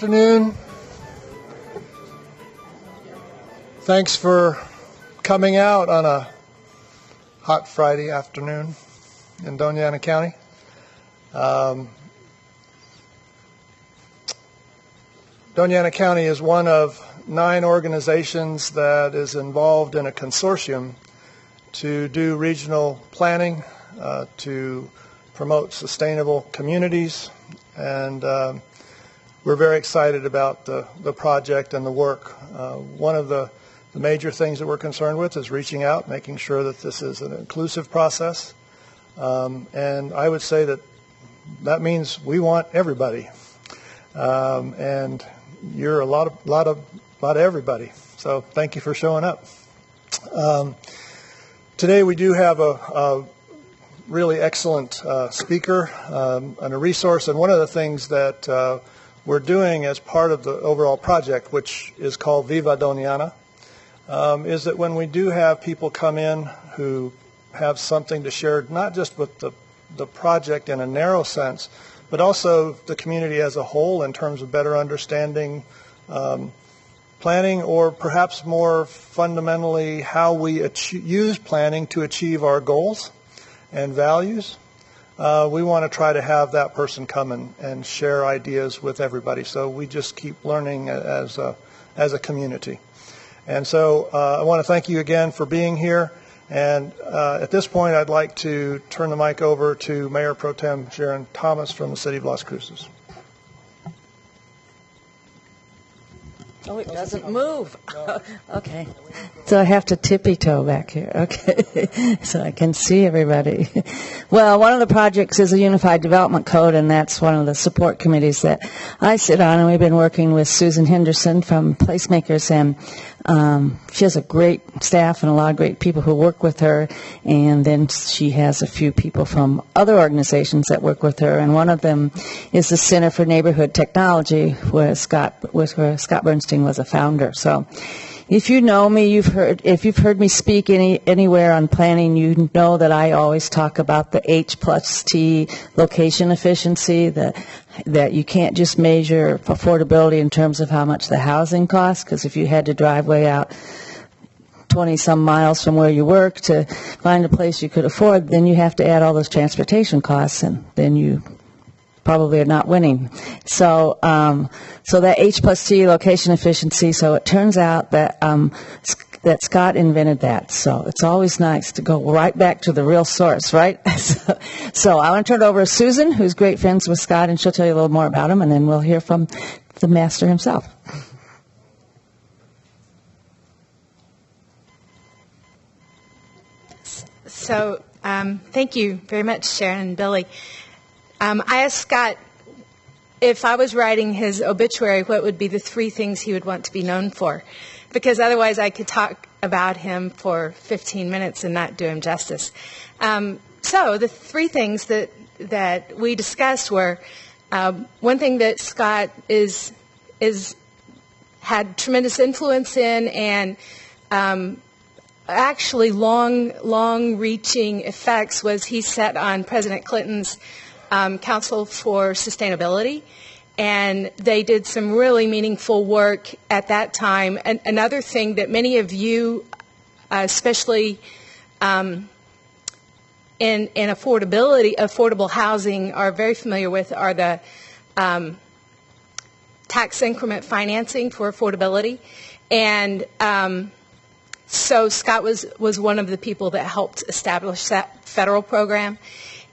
afternoon. Thanks for coming out on a hot Friday afternoon in Doña County. Doña County is one of 9 organizations that is involved in a consortium to do regional planning, to promote sustainable communities, and we're very excited about the project and the work. One of the major things that we're concerned with is reaching out, making sure that this is an inclusive process, and I would say that means we want everybody, and you're a lot of everybody. So thank you for showing up. Today we do have a really excellent speaker and a resource, and one of the things that we're doing as part of the overall project, which is called Viva Doña, is that when we do have people come in who have something to share, not just with the project in a narrow sense, but also the community as a whole in terms of better understanding planning, or perhaps more fundamentally how we use planning to achieve our goals and values. We want to try to have that person come and share ideas with everybody, so we just keep learning as a community. And so I want to thank you again for being here. And at this point, I'd like to turn the mic over to Mayor Pro Tem Sharon Thomas from the City of Las Cruces. Oh, it doesn't move. Okay. So I have to tippy-toe back here. Okay. So I can see everybody. Well, one of the projects is a Unified Development Code, and that's one of the support committees that I sit on, and we've been working with Susan Henderson from Placemakers, and she has a great staff and a lot of great people who work with her, and then she has a few people from other organizations that work with her, and one of them is the Center for Neighborhood Technology, where Scott Bernstein was a founder. So if you know me, if you've heard me speak anywhere on planning, you know that I always talk about the H+T location efficiency, that you can't just measure affordability in terms of how much the housing costs, because if you had to drive way out 20-some miles from where you work to find a place you could afford, then you have to add all those transportation costs, and then you probably are not winning. So so that H+T location efficiency, so it turns out that that Scott invented that. So it's always nice to go right back to the real source, right? So I want to turn it over to Susan, who's great friends with Scott, and she'll tell you a little more about him, and then we'll hear from the master himself. So thank you very much, Sharon and Billy. I asked Scott if I was writing his obituary, what would be the 3 things he would want to be known for, because otherwise I could talk about him for 15 minutes and not do him justice. So the 3 things that we discussed were, one thing that Scott had tremendous influence in, and actually long-reaching effects, was he sat on President Clinton's Council for Sustainability, and they did some really meaningful work at that time. And another thing that many of you, especially in affordable housing, are very familiar with are the tax increment financing for affordability. And so Scott was one of the people that helped establish that federal program.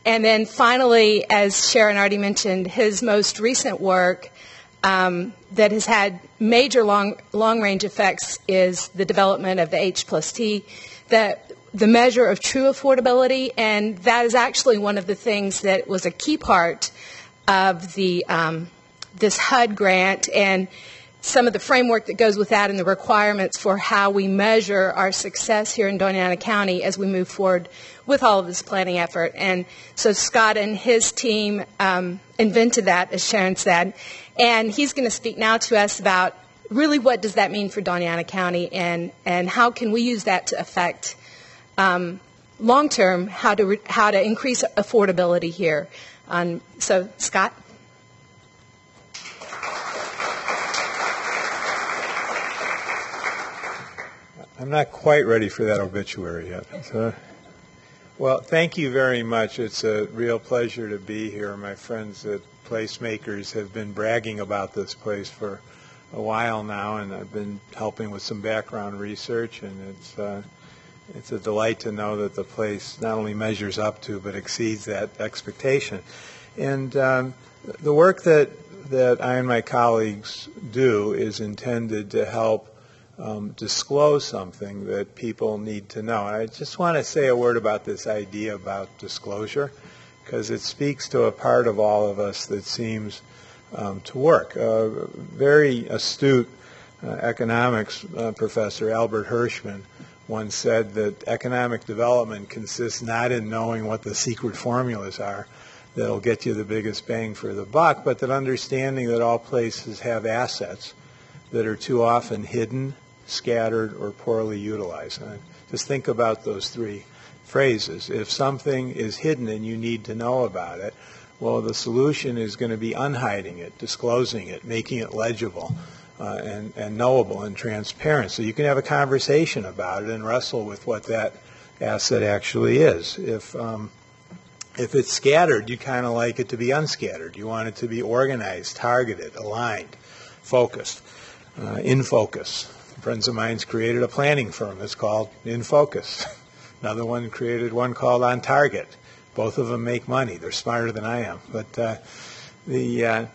And then finally, as Sharon already mentioned, his most recent work that has had major long-range effects is the development of the H+T, the measure of true affordability, and that is actually one of the things that was a key part of the this HUD grant, and some of the framework that goes with that, and the requirements for how we measure our success here in Doña County as we move forward with all of this planning effort. And so Scott and his team invented that, as Sharon said, and he's going to speak now to us about really what does that mean for Doña County, and how can we use that to affect long-term how to increase affordability here. So Scott. I'm not quite ready for that obituary yet. So, well, thank you very much. It's a real pleasure to be here. My friends at Placemakers have been bragging about this place for a while now, and I've been helping with some background research, and it's a delight to know that the place not only measures up to but exceeds that expectation. And the work that I and my colleagues do is intended to help disclose something that people need to know. And I just want to say a word about this idea about disclosure, because it speaks to a part of all of us that seems to work. Very astute economics professor Albert Hirschman once said that economic development consists not in knowing what the secret formulas are that'll get you the biggest bang for the buck, but that understanding that all places have assets that are too often hidden, scattered, or poorly utilized. And just think about those three phrases. If something is hidden and you need to know about it, well, the solution is going to be unhiding it, disclosing it, making it legible and knowable and transparent. So you can have a conversation about it and wrestle with what that asset actually is. If it's scattered, you kind of like it to be unscattered. You want it to be organized, targeted, aligned, focused, in focus. Friends of mine's created a planning firm. It's called In Focus. Another one created one called On Target. Both of them make money. They're smarter than I am. But the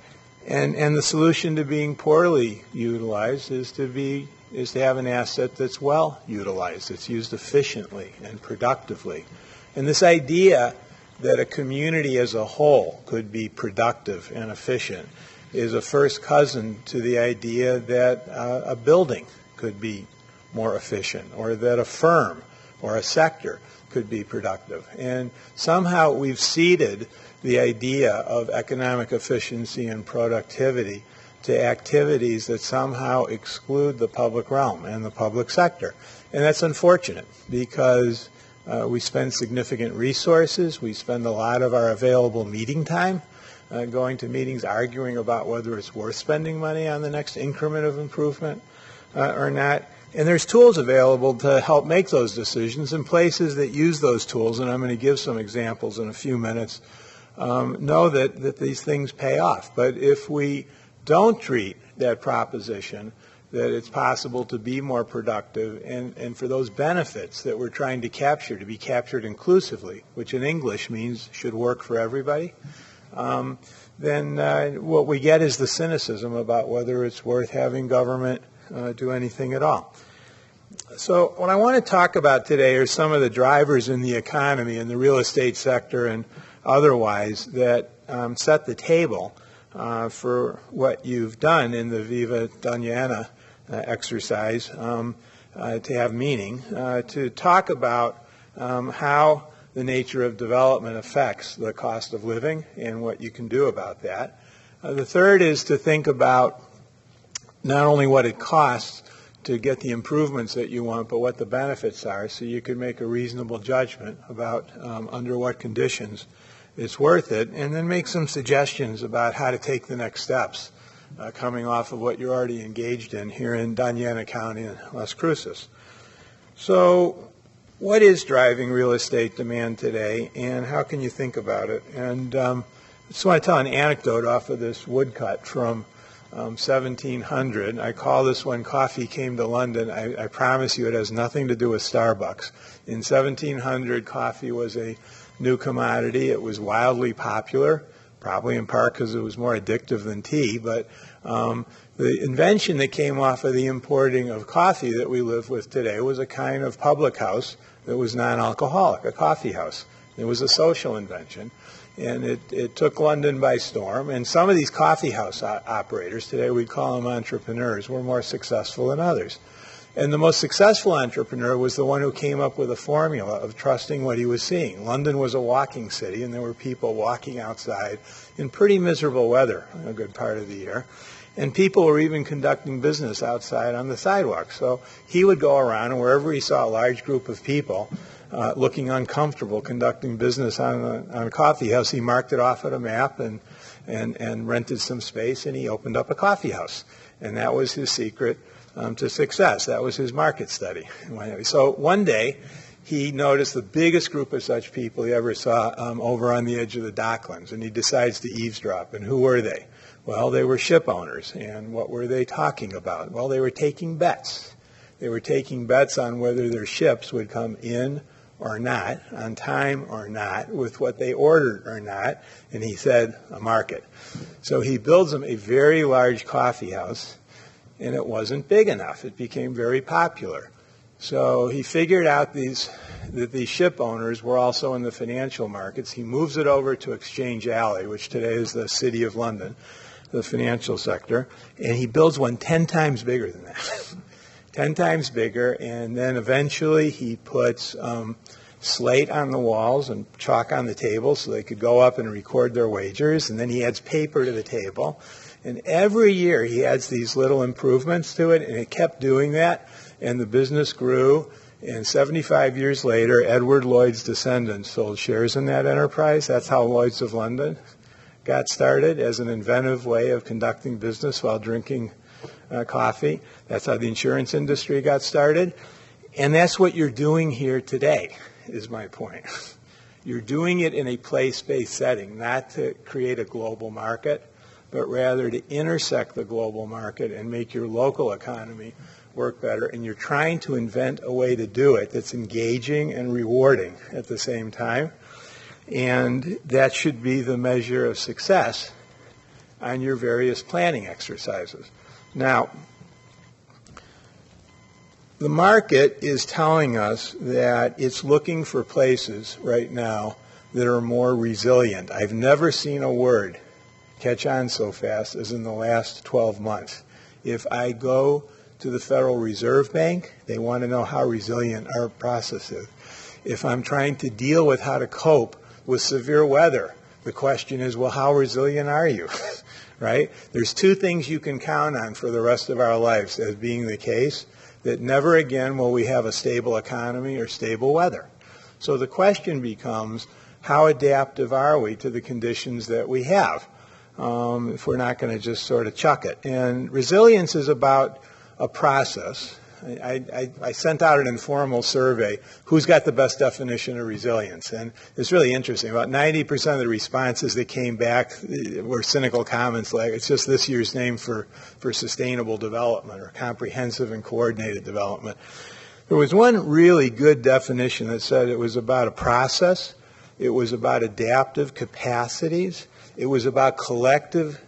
solution to being poorly utilized is to have an asset that's well utilized. It's used efficiently and productively. And this idea that a community as a whole could be productive and efficient is a first cousin to the idea that a building could be more efficient, or that a firm or a sector could be productive. And somehow we've ceded the idea of economic efficiency and productivity to activities that somehow exclude the public realm and the public sector. And that's unfortunate, because we spend significant resources. We spend a lot of our available meeting time going to meetings arguing about whether it's worth spending money on the next increment of improvement or not. And there's tools available to help make those decisions, and places that use those tools, and I'm going to give some examples in a few minutes, know that these things pay off. But if we don't treat that proposition that it's possible to be more productive and for those benefits that we're trying to capture to be captured inclusively, which in English means should work for everybody, then what we get is the cynicism about whether it's worth having government do anything at all. So what I want to talk about today are some of the drivers in the economy, in the real estate sector and otherwise, that set the table for what you've done in the Viva Doña exercise to have meaning, to talk about how the nature of development affects the cost of living and what you can do about that. The third is to think about not only what it costs to get the improvements that you want, but what the benefits are, so you can make a reasonable judgment about under what conditions it's worth it, and then make some suggestions about how to take the next steps coming off of what you're already engaged in here in Doña County and Las Cruces. So what is driving real estate demand today, and how can you think about it? And I just want to tell an anecdote off of this woodcut from 1700. I call this When Coffee Came to London. I promise you it has nothing to do with Starbucks. In 1700, coffee was a new commodity. It was wildly popular, probably in part because it was more addictive than tea, but the invention that came off of the importing of coffee that we live with today was a kind of public house that was non-alcoholic, a coffee house. It was a social invention, and it took London by storm. And some of these coffee house operators, today we call them entrepreneurs, were more successful than others. And the most successful entrepreneur was the one who came up with a formula of trusting what he was seeing. London was a walking city, and there were people walking outside in pretty miserable weather a good part of the year. And people were even conducting business outside on the sidewalk. So he would go around, and wherever he saw a large group of people looking uncomfortable conducting business on a coffee house, he marked it off at a map and rented some space, and he opened up a coffee house. And that was his secret to success. That was his market study. So one day, he noticed the biggest group of such people he ever saw over on the edge of the Docklands, and he decides to eavesdrop. And who were they? Well, they were ship owners. And what were they talking about? Well, they were taking bets. They were taking bets on whether their ships would come in or not, on time or not, with what they ordered or not. And he said, a market. So he builds them a very large coffee house, and it wasn't big enough. It became very popular. So he figured out that these ship owners were also in the financial markets. He moves it over to Exchange Alley, which today is the City of London, the financial sector, and he builds one 10 times bigger than that. 10 times bigger, and then eventually he puts slate on the walls and chalk on the table so they could go up and record their wagers, and then he adds paper to the table. And every year he adds these little improvements to it, and it kept doing that. And the business grew, and 75 years later, Edward Lloyd's descendants sold shares in that enterprise. That's how Lloyd's of London got started, as an inventive way of conducting business while drinking coffee. That's how the insurance industry got started. And that's what you're doing here today, is my point. You're doing it in a place-based setting, not to create a global market, but rather to intersect the global market and make your local economy work better, and you're trying to invent a way to do it that's engaging and rewarding at the same time, and that should be the measure of success on your various planning exercises. Now, the market is telling us that it's looking for places right now that are more resilient. I've never seen a word catch on so fast as in the last 12 months. If I go to the Federal Reserve Bank, they want to know how resilient our process is. If I'm trying to deal with how to cope with severe weather, the question is, well, how resilient are you? Right? There's two things you can count on for the rest of our lives as being the case, that never again will we have a stable economy or stable weather. So the question becomes, how adaptive are we to the conditions that we have, if we're not going to just sort of chuck it? And resilience is about a process. I sent out an informal survey, who's got the best definition of resilience? And it's really interesting. About 90% of the responses that came back were cynical comments like, it's just this year's name for sustainable development or comprehensive and coordinated development. There was one really good definition that said it was about a process, it was about adaptive capacities, it was about collective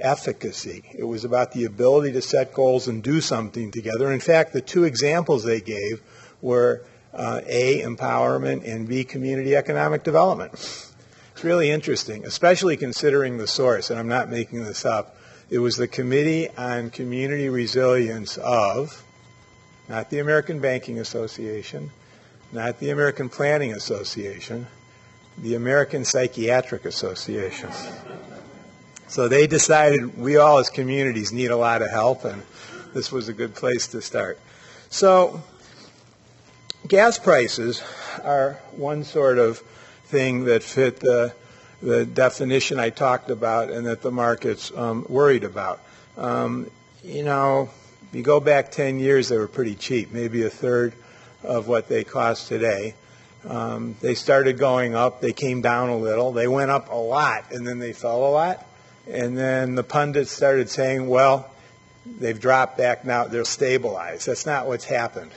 efficacy. It was about the ability to set goals and do something together. In fact, the two examples they gave were A, empowerment, and B, community economic development. It's really interesting, especially considering the source, and I'm not making this up. It was the Committee on Community Resilience of, not the American Banking Association, not the American Planning Association, the American Psychiatric Association. So they decided we all as communities need a lot of help, and this was a good place to start. So gas prices are one sort of thing that fit the definition I talked about and that the market's worried about. You know, if you go back 10 years, they were pretty cheap, maybe a third of what they cost today. They started going up. They came down a little. They went up a lot, and then they fell a lot. And then the pundits started saying, well, they've dropped back now, they'll stabilize. That's not what's happened.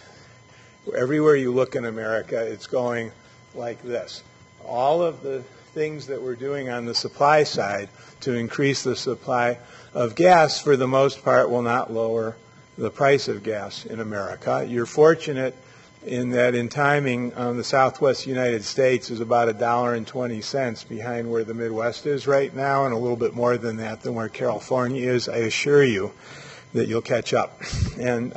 Everywhere you look in America, it's going like this. All of the things that we're doing on the supply side to increase the supply of gas, for the most part, will not lower the price of gas in America. You're fortunate in that in timing, the Southwest United States is about $1.20 behind where the Midwest is right now, and a little bit more than that than where California is. I assure you that you'll catch up, and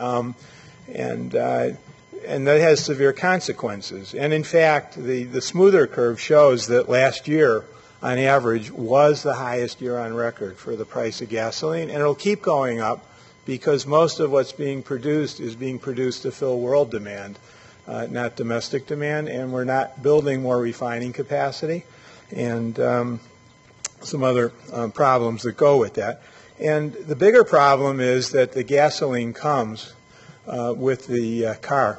that has severe consequences. And in fact, the smoother curve shows that last year, on average, was the highest year on record for the price of gasoline, and it'll keep going up because most of what's being produced is being produced to fill world demand, not domestic demand, and we're not building more refining capacity, and some other problems that go with that. And the bigger problem is that the gasoline comes with the car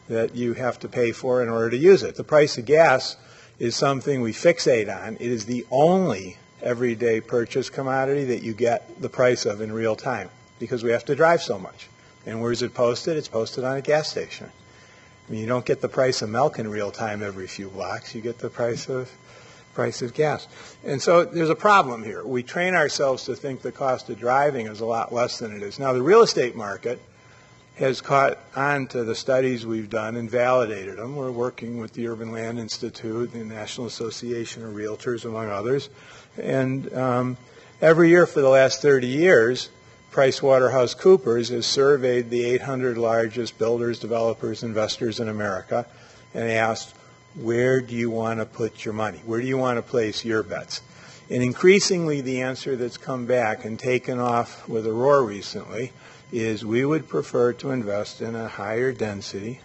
that you have to pay for in order to use it. The price of gas is something we fixate on. It is the only everyday purchase commodity that you get the price of in real time because we have to drive so much. And where is it posted? It's posted on a gas station. I mean, you don't get the price of milk in real time every few blocks. You get the price of gas. And so there's a problem here. We train ourselves to think the cost of driving is a lot less than it is. Now, the real estate market has caught on to the studies we've done and validated them. We're working with the Urban Land Institute, the National Association of Realtors, among others. And every year for the last 30 years, PricewaterhouseCoopers has surveyed the 800 largest builders, developers, investors in America and asked, where do you want to put your money? Where do you want to place your bets? And increasingly the answer that's come back and taken off with a roar recently is we would prefer to invest in a higher density,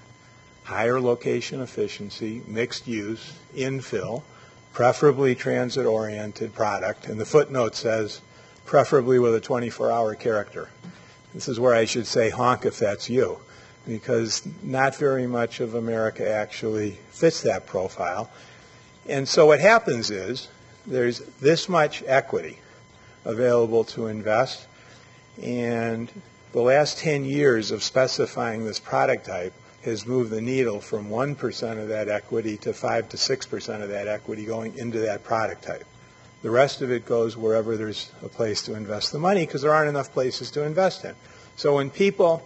higher location efficiency, mixed use, infill, preferably transit-oriented product. And the footnote says, preferably with a 24-hour character. This is where I should say honk if that's you, because not very much of America actually fits that profile. And so what happens is there's this much equity available to invest, and the last 10 years of specifying this product type has moved the needle from 1% of that equity to 5 to 6% of that equity going into that product type. The rest of it goes wherever there's a place to invest the money because there aren't enough places to invest in. So when people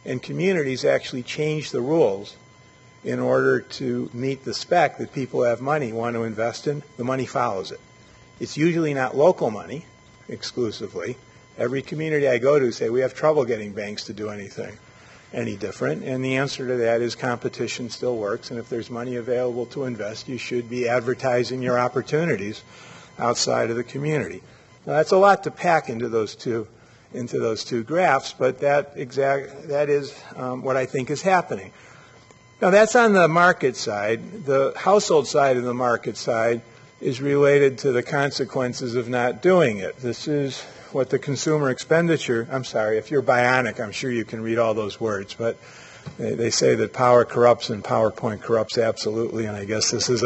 and communities actually change the rules in order to meet the spec that people who have money want to invest in, the money follows it. It's usually not local money exclusively. Every community I go to say we have trouble getting banks to do anything any different, and the answer to that is competition still works, and if there's money available to invest, you should be advertising your opportunities outside of the community. Now, that's a lot to pack into those two graphs, but that is what I think is happening. Now, that's on the market side. The household side of the market side is related to the consequences of not doing it. This is what the consumer expenditure, I'm sorry, if you're bionic, I'm sure you can read all those words, but they say that power corrupts and PowerPoint corrupts absolutely, and I guess this is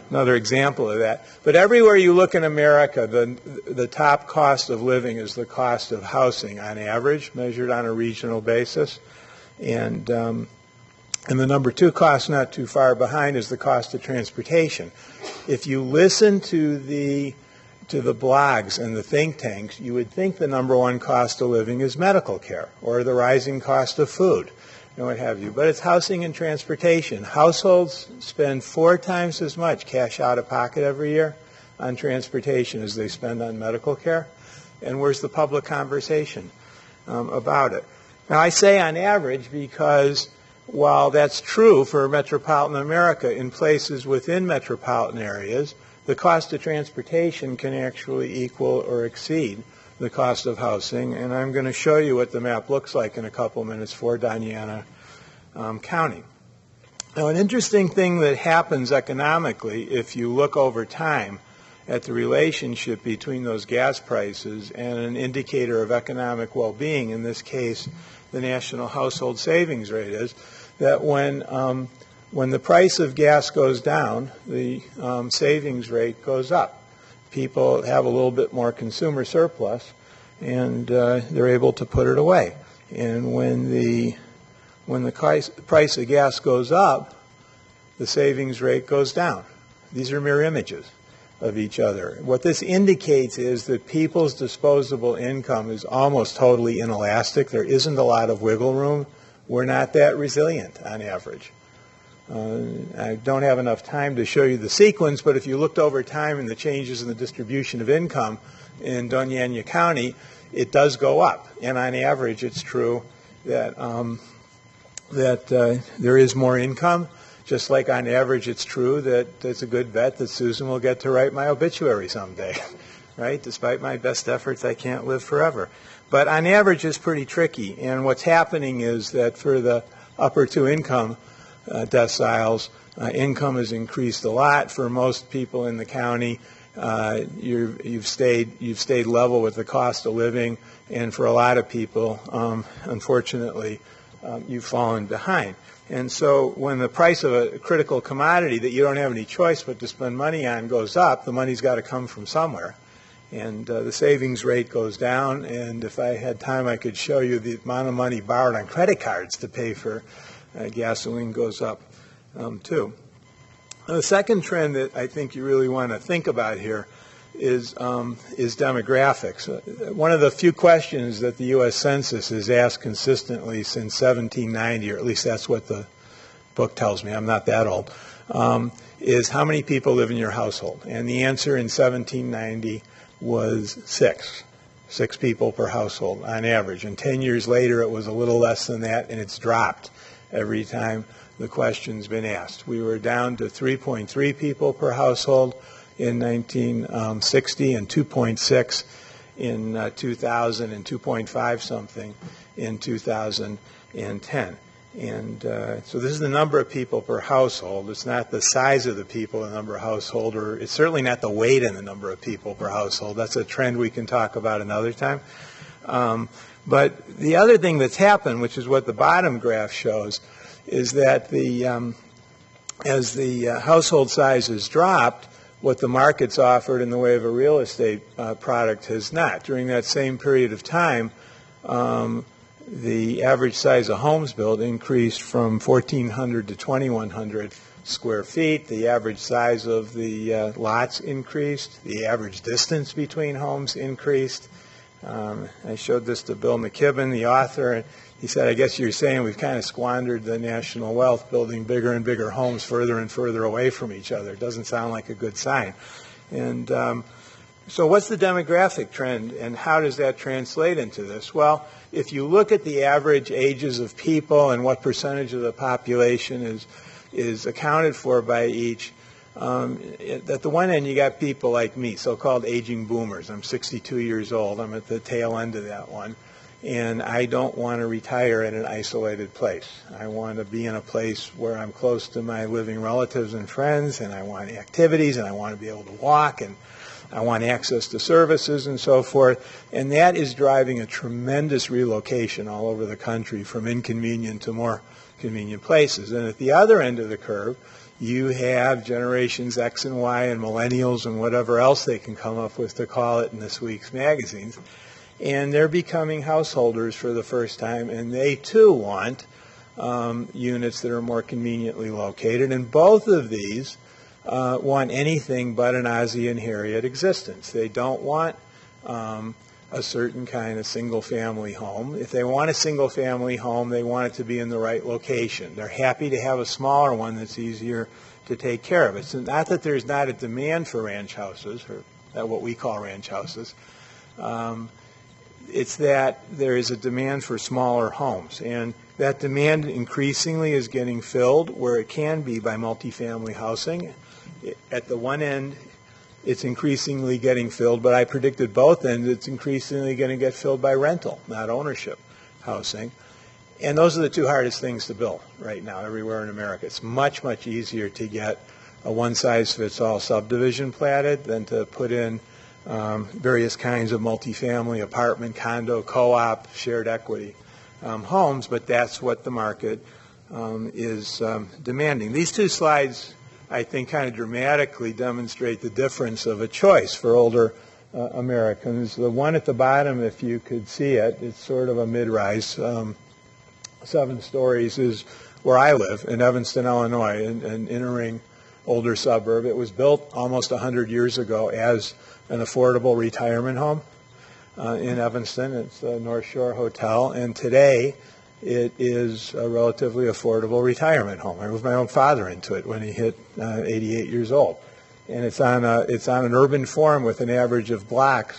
another example of that. But everywhere you look in America, the top cost of living is the cost of housing on average, measured on a regional basis. And the number two cost not too far behind is the cost of transportation. If you listen to the blogs and the think tanks, you would think the number one cost of living is medical care or the rising cost of food and what have you. But it's housing and transportation. Households spend 4 times as much cash out of pocket every year on transportation as they spend on medical care. And where's the public conversation about it? Now, I say on average because while that's true for metropolitan America, in places within metropolitan areas, the cost of transportation can actually equal or exceed the cost of housing. And I'm going to show you what the map looks like in a couple minutes for Doña County. Now, an interesting thing that happens economically, if you look over time at the relationship between those gas prices and an indicator of economic well-being, in this case, the national household savings rate, is that when the price of gas goes down, the savings rate goes up. People have a little bit more consumer surplus, and they're able to put it away. And when the price of gas goes up, the savings rate goes down. These are mirror images of each other. What this indicates is that people's disposable income is almost totally inelastic. There isn't a lot of wiggle room. We're not that resilient on average. I don't have enough time to show you the sequence, but if you looked over time and the changes in the distribution of income in Doña County, it does go up. And on average, it's true that there is more income. Just like on average, it's true that it's a good bet that Susan will get to write my obituary someday, right? Despite my best efforts, I can't live forever. But on average, it's pretty tricky. And what's happening is that for the upper 2 income deciles, income has increased a lot. For most people in the county, you've stayed level with the cost of living, and for a lot of people, unfortunately, you've fallen behind. And so when the price of a critical commodity that you don't have any choice but to spend money on goes up, the money's got to come from somewhere. And the savings rate goes down, and if I had time I could show you the amount of money borrowed on credit cards to pay for gasoline goes up too. The second trend that I think you really want to think about here is demographics. One of the few questions that the U.S. Census has asked consistently since 1790, or at least that's what the book tells me, I'm not that old, is how many people live in your household? And the answer in 1790 was six people per household on average. And 10 years later it was a little less than that, and it's dropped every time the question's been asked. We were down to 3.3 people per household in 1960 and 2.6 in 2000 and 2.5 something in 2010. And so this is the number of people per household. It's not the size of the people, the number of household, or it's certainly not the weight in the number of people per household. That's a trend we can talk about another time. But the other thing that's happened, which is what the bottom graph shows, is that as the household size has dropped, what the market's offered in the way of a real estate product has not. During that same period of time, the average size of homes built increased from 1,400 to 2,100 square feet. The average size of the lots increased. The average distance between homes increased. I showed this to Bill McKibben, the author, and he said, I guess you're saying we've kind of squandered the national wealth building bigger and bigger homes further and further away from each other. It doesn't sound like a good sign. And so what's the demographic trend, and how does that translate into this? Well, if you look at the average ages of people and what percentage of the population is accounted for by each, at the one end you got people like me, so-called aging boomers. I'm 62 years old. I'm at the tail end of that one. And I don't want to retire in an isolated place. I want to be in a place where I'm close to my living relatives and friends, and I want activities, and I want to be able to walk, and I want access to services and so forth. And that is driving a tremendous relocation all over the country from inconvenient to more convenient places. And at the other end of the curve, you have generations X and Y and millennials and whatever else they can come up with to call it in this week's magazines. And they're becoming householders for the first time, and they too want units that are more conveniently located. And both of these want anything but an Ozzie and Harriet existence. They don't want a certain kind of single-family home. If they want a single-family home, they want it to be in the right location. They're happy to have a smaller one that's easier to take care of. It's not that there's not a demand for ranch houses, or what we call ranch houses. It's that there is a demand for smaller homes, and that demand increasingly is getting filled where it can be by multifamily housing. At the one end, it's increasingly getting filled, but I predicted both ends, it's increasingly going to get filled by rental, not ownership housing. And those are the two hardest things to build right now everywhere in America. It's much, much easier to get a one-size-fits-all subdivision platted than to put in various kinds of multifamily, apartment, condo, co-op, shared equity homes, but that's what the market is demanding. These two slides, I think, kind of dramatically demonstrate the difference of a choice for older Americans. The one at the bottom, if you could see it, it's sort of a mid-rise. 7 stories is where I live in Evanston, Illinois, an inner-ring older suburb. It was built almost 100 years ago as an affordable retirement home in Evanston. It's the North Shore Hotel, and today it is a relatively affordable retirement home. I moved my own father into it when he hit 88 years old, and it's on an urban form with an average of block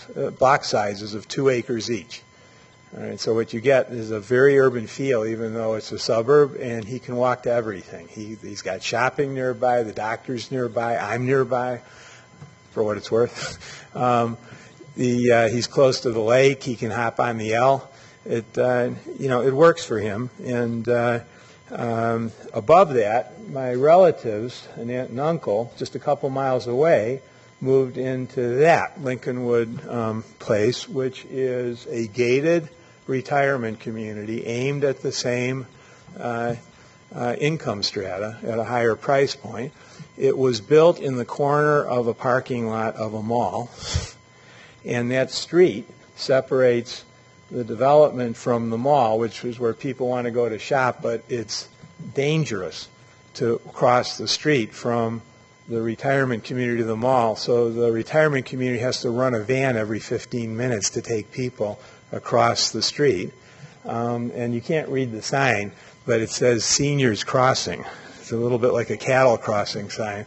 sizes of 2 acres each. All right, so what you get is a very urban feel, even though it's a suburb, and he can walk to everything. He's got shopping nearby, the doctor's nearby, I'm nearby, for what it's worth. He's close to the lake. He can hop on the L. It works for him. And above that, my relatives, an aunt and uncle, just a couple miles away, moved into that Lincolnwood place, which is a gated retirement community aimed at the same income strata at a higher price point. It was built in the corner of a parking lot of a mall, and that street separates the development from the mall, which is where people want to go to shop, but it's dangerous to cross the street from the retirement community to the mall. So the retirement community has to run a van every 15 minutes to take people across the street. And you can't read the sign, but it says seniors crossing. It's a little bit like a cattle crossing sign.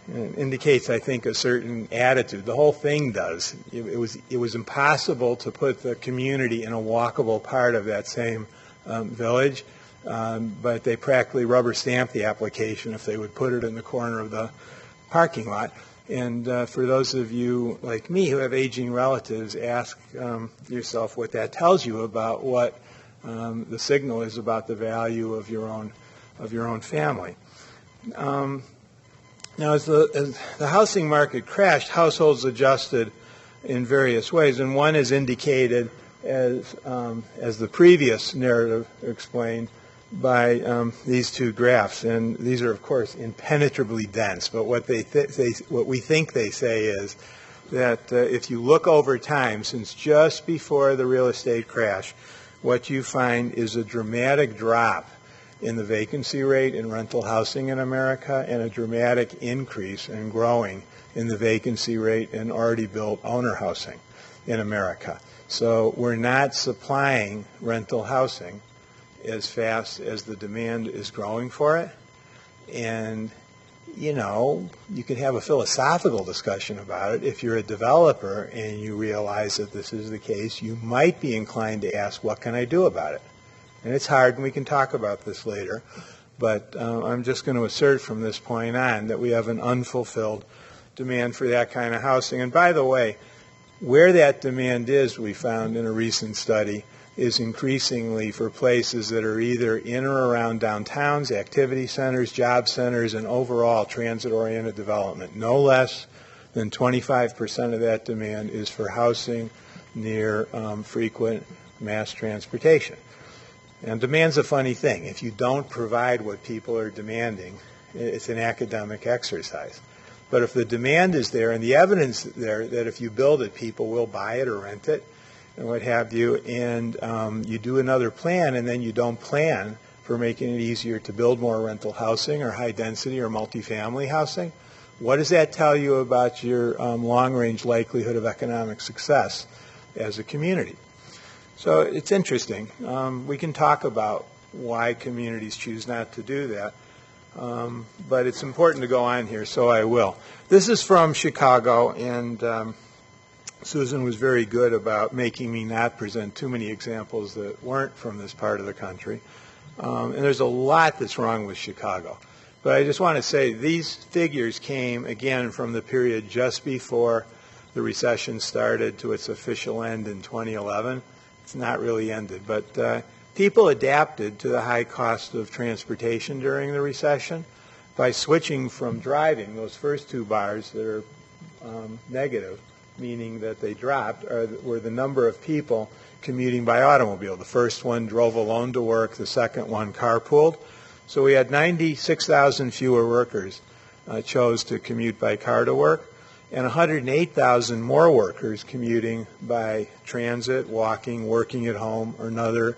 And it indicates, I think, a certain attitude. The whole thing does. It was impossible to put the community in a walkable part of that same village, but they practically rubber stamped the application if they would put it in the corner of the parking lot. And for those of you like me who have aging relatives, ask yourself what that tells you about what the signal is about the value of your own family. Now, as the housing market crashed, households adjusted in various ways, and one is indicated as the previous narrative explained by these two graphs, and these are, of course, impenetrably dense. But what what we think they say is that if you look over time, since just before the real estate crash, what you find is a dramatic drop in the vacancy rate in rental housing in America and a dramatic increase and growing in the vacancy rate in already built owner housing in America. So we're not supplying rental housing as fast as the demand is growing for it. And, you know, you can have a philosophical discussion about it. If you're a developer and you realize that this is the case, you might be inclined to ask, what can I do about it? And it's hard, and we can talk about this later, but I'm just going to assert from this point on that we have an unfulfilled demand for that kind of housing. And by the way, where that demand is, we found in a recent study, is increasingly for places that are either in or around downtowns, activity centers, job centers, and overall transit-oriented development. No less than 25% of that demand is for housing near frequent mass transportation. And demand's a funny thing. If you don't provide what people are demanding, it's an academic exercise. But if the demand is there and the evidence there that if you build it, people will buy it or rent it and what have you, and you do another plan and then you don't plan for making it easier to build more rental housing or high density or multifamily housing, what does that tell you about your long-range likelihood of economic success as a community? So it's interesting. We can talk about why communities choose not to do that, but it's important to go on here, so I will. This is from Chicago, and Susan was very good about making me not present too many examples that weren't from this part of the country. And there's a lot that's wrong with Chicago. But I just want to say these figures came, again, from the period just before the recession started to its official end in 2011. It's not really ended, but people adapted to the high cost of transportation during the recession by switching from driving. Those first two bars that are negative, meaning that they dropped, were the number of people commuting by automobile. The first one drove alone to work, the second one carpooled. So we had 96,000 fewer workers chose to commute by car to work, and 108,000 more workers commuting by transit, walking, working at home, or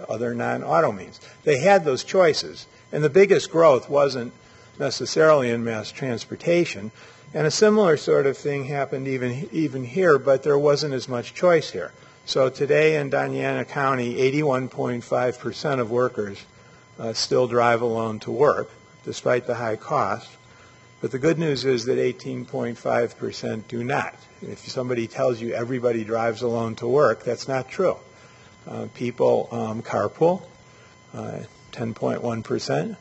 other non-auto means. They had those choices, and the biggest growth wasn't necessarily in mass transportation, and a similar sort of thing happened even here, but there wasn't as much choice here. So today in Doña County, 81.5% of workers still drive alone to work, despite the high cost. But the good news is that 18.5% do not. If somebody tells you everybody drives alone to work, that's not true. People carpool, 10.1%.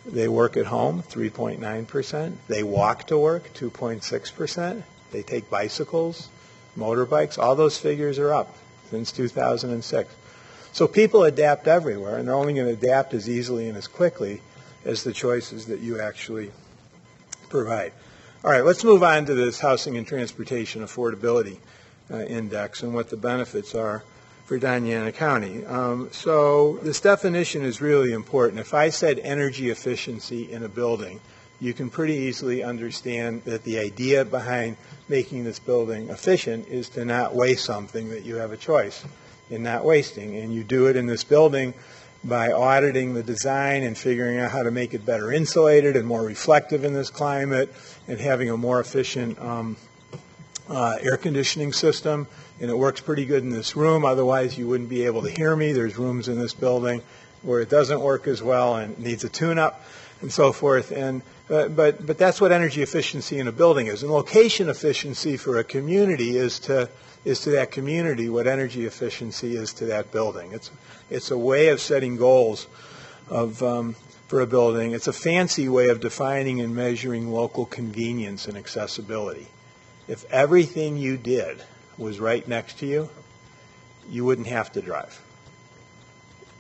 They work at home, 3.9%. They walk to work, 2.6%. They take bicycles, motorbikes. All those figures are up since 2006. So people adapt everywhere, and they're only going to adapt as easily and as quickly as the choices that you actually provide. All right, let's move on to this Housing and Transportation Affordability Index and what the benefits are for Doña County. So this definition is really important. If I said energy efficiency in a building, you can pretty easily understand that the idea behind making this building efficient is to not waste something that you have a choice in not wasting. And you do it in this building by auditing the design and figuring out how to make it better insulated and more reflective in this climate, and having a more efficient air conditioning system. And it works pretty good in this room. Otherwise, you wouldn't be able to hear me. There's rooms in this building where it doesn't work as well and needs a tune-up and so forth. And but that's what energy efficiency in a building is. And location efficiency for a community is to that community what energy efficiency is to that building. It's a way of setting goals for a building. It's a fancy way of defining and measuring local convenience and accessibility. If everything you did was right next to you, you wouldn't have to drive.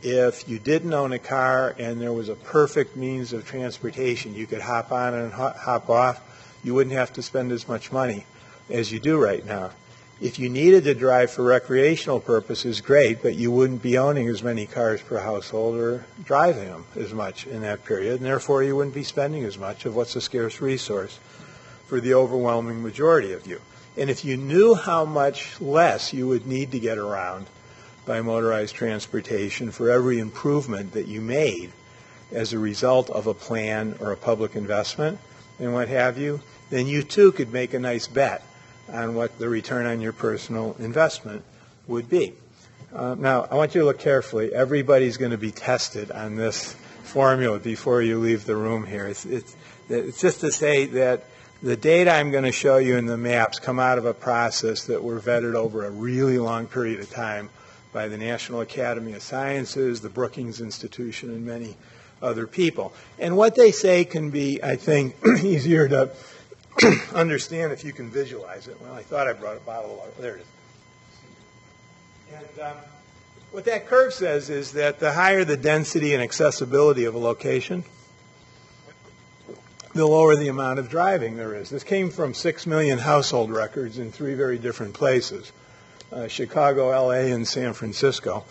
If you didn't own a car and there was a perfect means of transportation, you could hop on and hop off, you wouldn't have to spend as much money as you do right now. If you needed to drive for recreational purposes, great, but you wouldn't be owning as many cars per household or driving them as much in that period, and therefore you wouldn't be spending as much of what's a scarce resource for the overwhelming majority of you. And if you knew how much less you would need to get around by motorized transportation for every improvement that you made as a result of a plan or a public investment and what have you, then you too could make a nice bet on what the return on your personal investment would be. Now, I want you to look carefully. Everybody's going to be tested on this formula before you leave the room here. It's just to say that the data I'm going to show you in the maps come out of a process that were vetted over a really long period of time by the National Academy of Sciences, the Brookings Institution, and many other people. And what they say can be, I think, easier to understand if you can visualize it. Well, I thought I brought a bottle of water. There it is. And what that curve says is that the higher the density and accessibility of a location, the lower the amount of driving there is. This came from 6 million household records in 3 very different places, Chicago, LA, and San Francisco.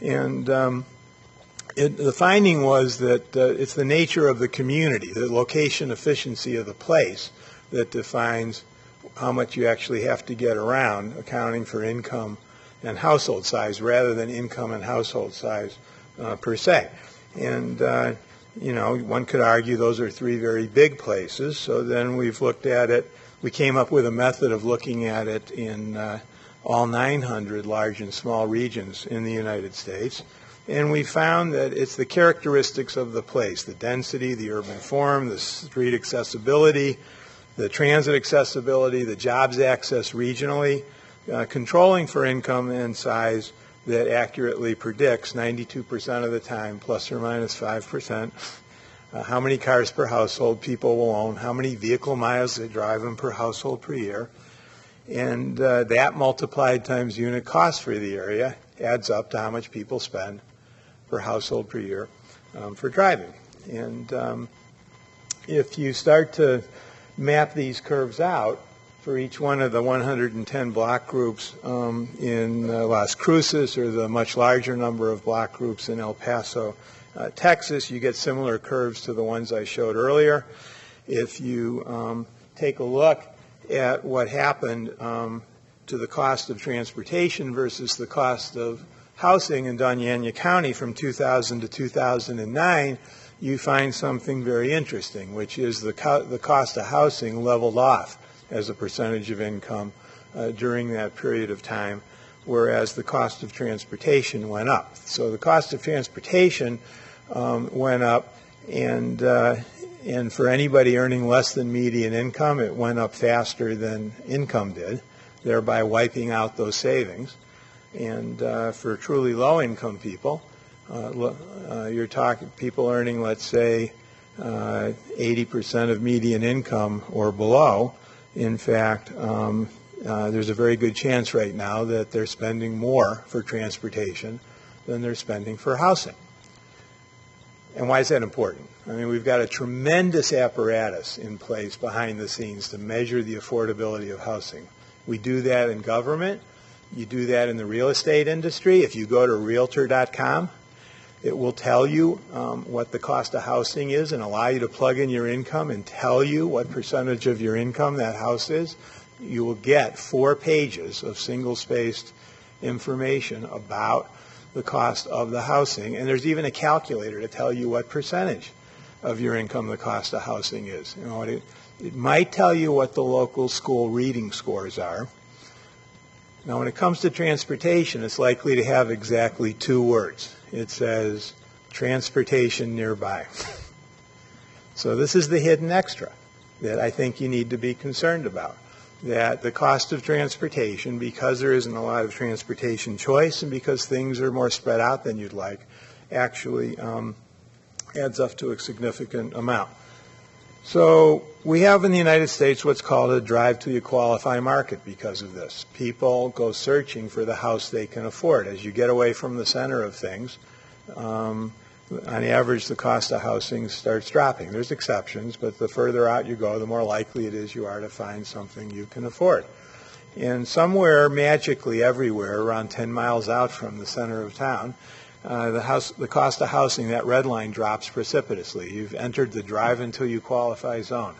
And the finding was that it's the nature of the community, the location efficiency of the place, that defines how much you actually have to get around, accounting for income and household size rather than income and household size per se. And you know, one could argue those are 3 very big places. So then we've looked at it. We came up with a method of looking at it in all 900 large and small regions in the United States. And we found that it's the characteristics of the place, the density, the urban form, the street accessibility, the transit accessibility, the jobs access regionally, controlling for income and size, that accurately predicts 92% of the time, plus or minus 5%, how many cars per household people will own, how many vehicle miles they drive them per household per year. And that multiplied times unit cost for the area adds up to how much people spend per household per year for driving. And if you start to map these curves out, for each one of the 110 block groups in Las Cruces, or the much larger number of block groups in El Paso, Texas, you get similar curves to the ones I showed earlier. If you take a look at what happened to the cost of transportation versus the cost of housing in Doña County from 2000 to 2009, you find something very interesting, which is the cost of housing leveled off as a percentage of income during that period of time, whereas the cost of transportation went up. So the cost of transportation went up, and for anybody earning less than median income, it went up faster than income did, thereby wiping out those savings. And for truly low-income people, you're talking people earning, let's say, 80% of median income or below. In fact, there's a very good chance right now that they're spending more for transportation than they're spending for housing. And why is that important? I mean, we've got a tremendous apparatus in place behind the scenes to measure the affordability of housing. We do that in government. You do that in the real estate industry. If you go to Realtor.com, it will tell you what the cost of housing is and allow you to plug in your income and tell you what percentage of your income that house is. You will get 4 pages of single-spaced information about the cost of the housing, and there's even a calculator to tell you what percentage of your income the cost of housing is. You know, it might tell you what the local school reading scores are. Now, when it comes to transportation, it's likely to have exactly 2 words. It says, transportation nearby. So this is the hidden extra that I think you need to be concerned about. That the cost of transportation, because there isn't a lot of transportation choice and because things are more spread out than you'd like, actually adds up to a significant amount. So we have in the United States what's called a drive till you qualify market because of this. People go searching for the house they can afford. As you get away from the center of things, on average the cost of housing starts dropping. There's exceptions, but the further out you go, the more likely it is you are to find something you can afford. And somewhere magically everywhere, around 10 miles out from the center of town, the cost of housing, that red line, drops precipitously. You've entered the drive until you qualify zone.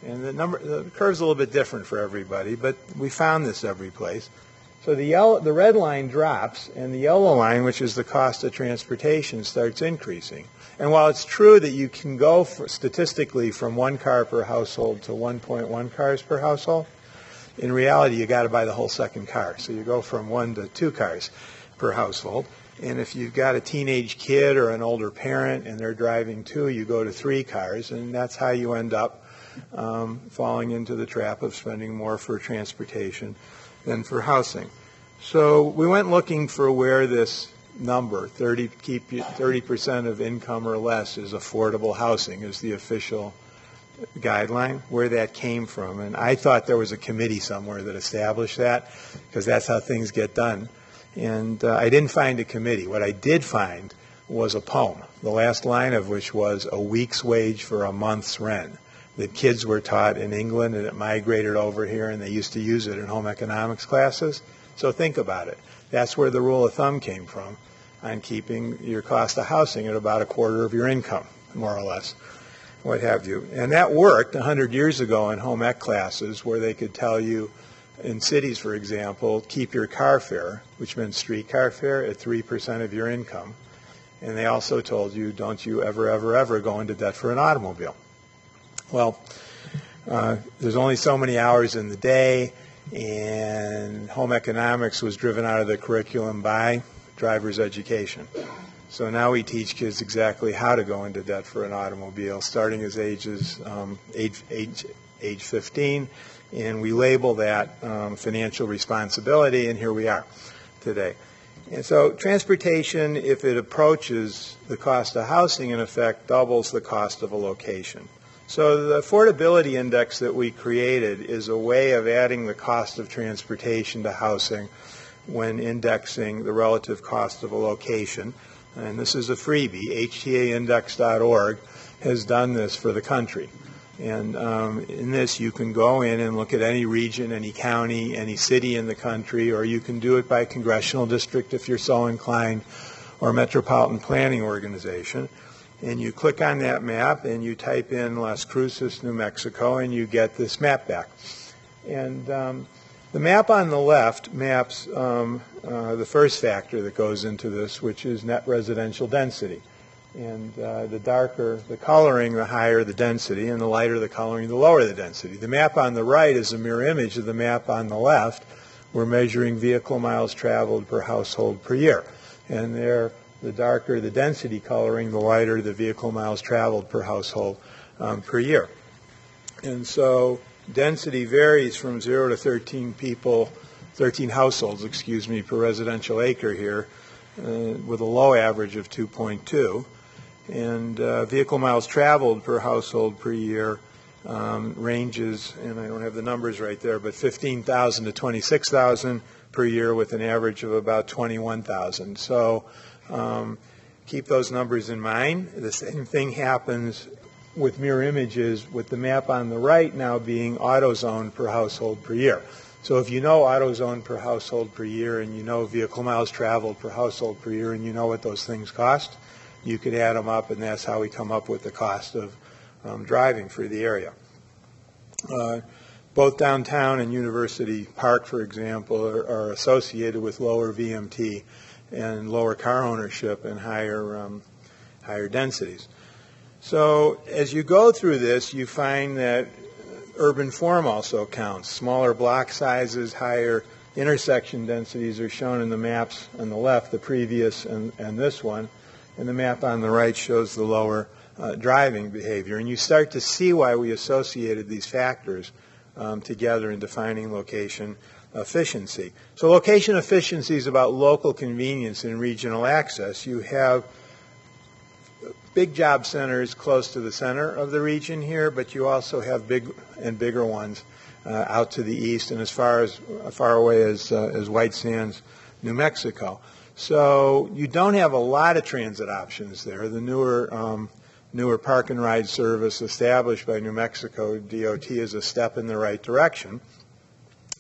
And the curve's a little bit different for everybody, but we found this every place. So the red line drops, and the yellow line, which is the cost of transportation, starts increasing. And while it's true that you can go statistically from 1 car per household to 1.1 cars per household, in reality you got to buy the whole second car. So you go from 1 to 2 cars per household. And if you've got a teenage kid or an older parent and they're driving 2, you go to 3 cars, and that's how you end up falling into the trap of spending more for transportation than for housing. So we went looking for where this number, 30% of income or less is affordable housing, is the official guideline, where that came from. And I thought there was a committee somewhere that established that, because that's how things get done. And I didn't find a committee. What I did find was a poem, the last line of which was a week's wage for a month's rent. The kids were taught in England, and it migrated over here, and they used to use it in home economics classes. So think about it. That's where the rule of thumb came from on keeping your cost of housing at about a quarter of your income, more or less, what have you. And that worked 100 years ago in home ec classes, where they could tell you, in cities, for example, keep your car fare, which meant street car fare, at 3% of your income. And they also told you, don't you ever go into debt for an automobile. Well, there's only so many hours in the day, and home economics was driven out of the curriculum by driver's education. So now we teach kids exactly how to go into debt for an automobile, starting as age 15, and we label that financial responsibility, and here we are today. And so transportation, if it approaches the cost of housing, in effect, doubles the cost of a location. So the affordability index that we created is a way of adding the cost of transportation to housing when indexing the relative cost of a location. And this is a freebie. HTAindex.org has done this for the country. And in this, you can go in and look at any region, any county, any city in the country, or you can do it by congressional district if you're so inclined, or metropolitan planning organization. And you click on that map and you type in Las Cruces, New Mexico, and you get this map back. And the map on the left maps the first factor that goes into this, which is net residential density. And the darker the coloring, the higher the density, and the lighter the coloring, the lower the density. The map on the right is a mirror image of the map on the left. We're measuring vehicle miles traveled per household per year. And there, the darker the density coloring, the lighter the vehicle miles traveled per household per year. And so density varies from 0 to 13 households, per residential acre here, with a low average of 2.2. And vehicle miles traveled per household per year ranges, and I don't have the numbers right there, but 15,000 to 26,000 per year with an average of about 21,000. So keep those numbers in mind. The same thing happens with mirror images, with the map on the right now being auto-zoned per household per year. So if you know AutoZone per household per year, and you know vehicle miles traveled per household per year, and you know what those things cost, you could add them up, and that's how we come up with the cost of driving for the area. Both downtown and University Park, for example, are associated with lower VMT and lower car ownership and higher densities. So as you go through this, you find that urban form also counts. Smaller block sizes, higher intersection densities are shown in the maps on the left, the previous and this one, and the map on the right shows the lower driving behavior. And you start to see why we associated these factors together in defining location efficiency. So location efficiency is about local convenience and regional access. You have big job centers close to the center of the region here, but you also have big and bigger ones out to the east and as far away as White Sands, New Mexico. So you don't have a lot of transit options there. The newer park and ride service established by New Mexico DOT is a step in the right direction.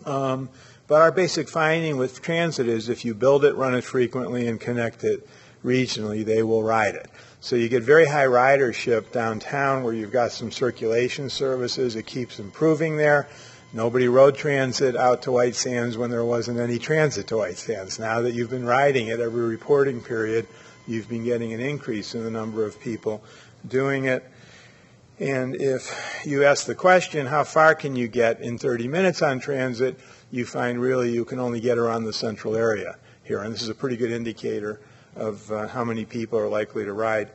But our basic finding with transit is if you build it, run it frequently, and connect it regionally, they will ride it. So you get very high ridership downtown where you've got some circulation services. It keeps improving there. Nobody rode transit out to White Sands when there wasn't any transit to White Sands. Now that you've been riding it every reporting period, you've been getting an increase in the number of people doing it. And if you ask the question, how far can you get in 30 minutes on transit, you find really you can only get around the central area here. And this is a pretty good indicator of how many people are likely to ride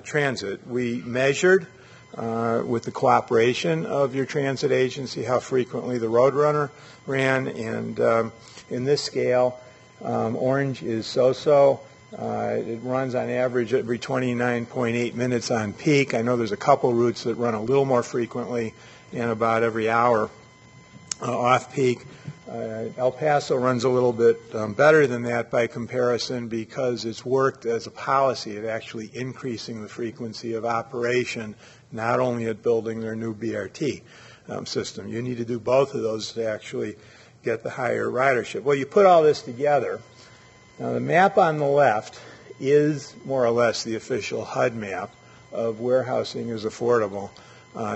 transit. We measured with the cooperation of your transit agency how frequently the Roadrunner ran, and in this scale, orange is so-so. It runs on average every 29.8 minutes on peak. I know there's a couple routes that run a little more frequently and about every hour off peak. El Paso runs a little bit better than that by comparison because it's worked as a policy of actually increasing the frequency of operation, not only at building their new BRT system. You need to do both of those to actually get the higher ridership. Well, you put all this together. Now, the map on the left is more or less the official HUD map of where housing is affordable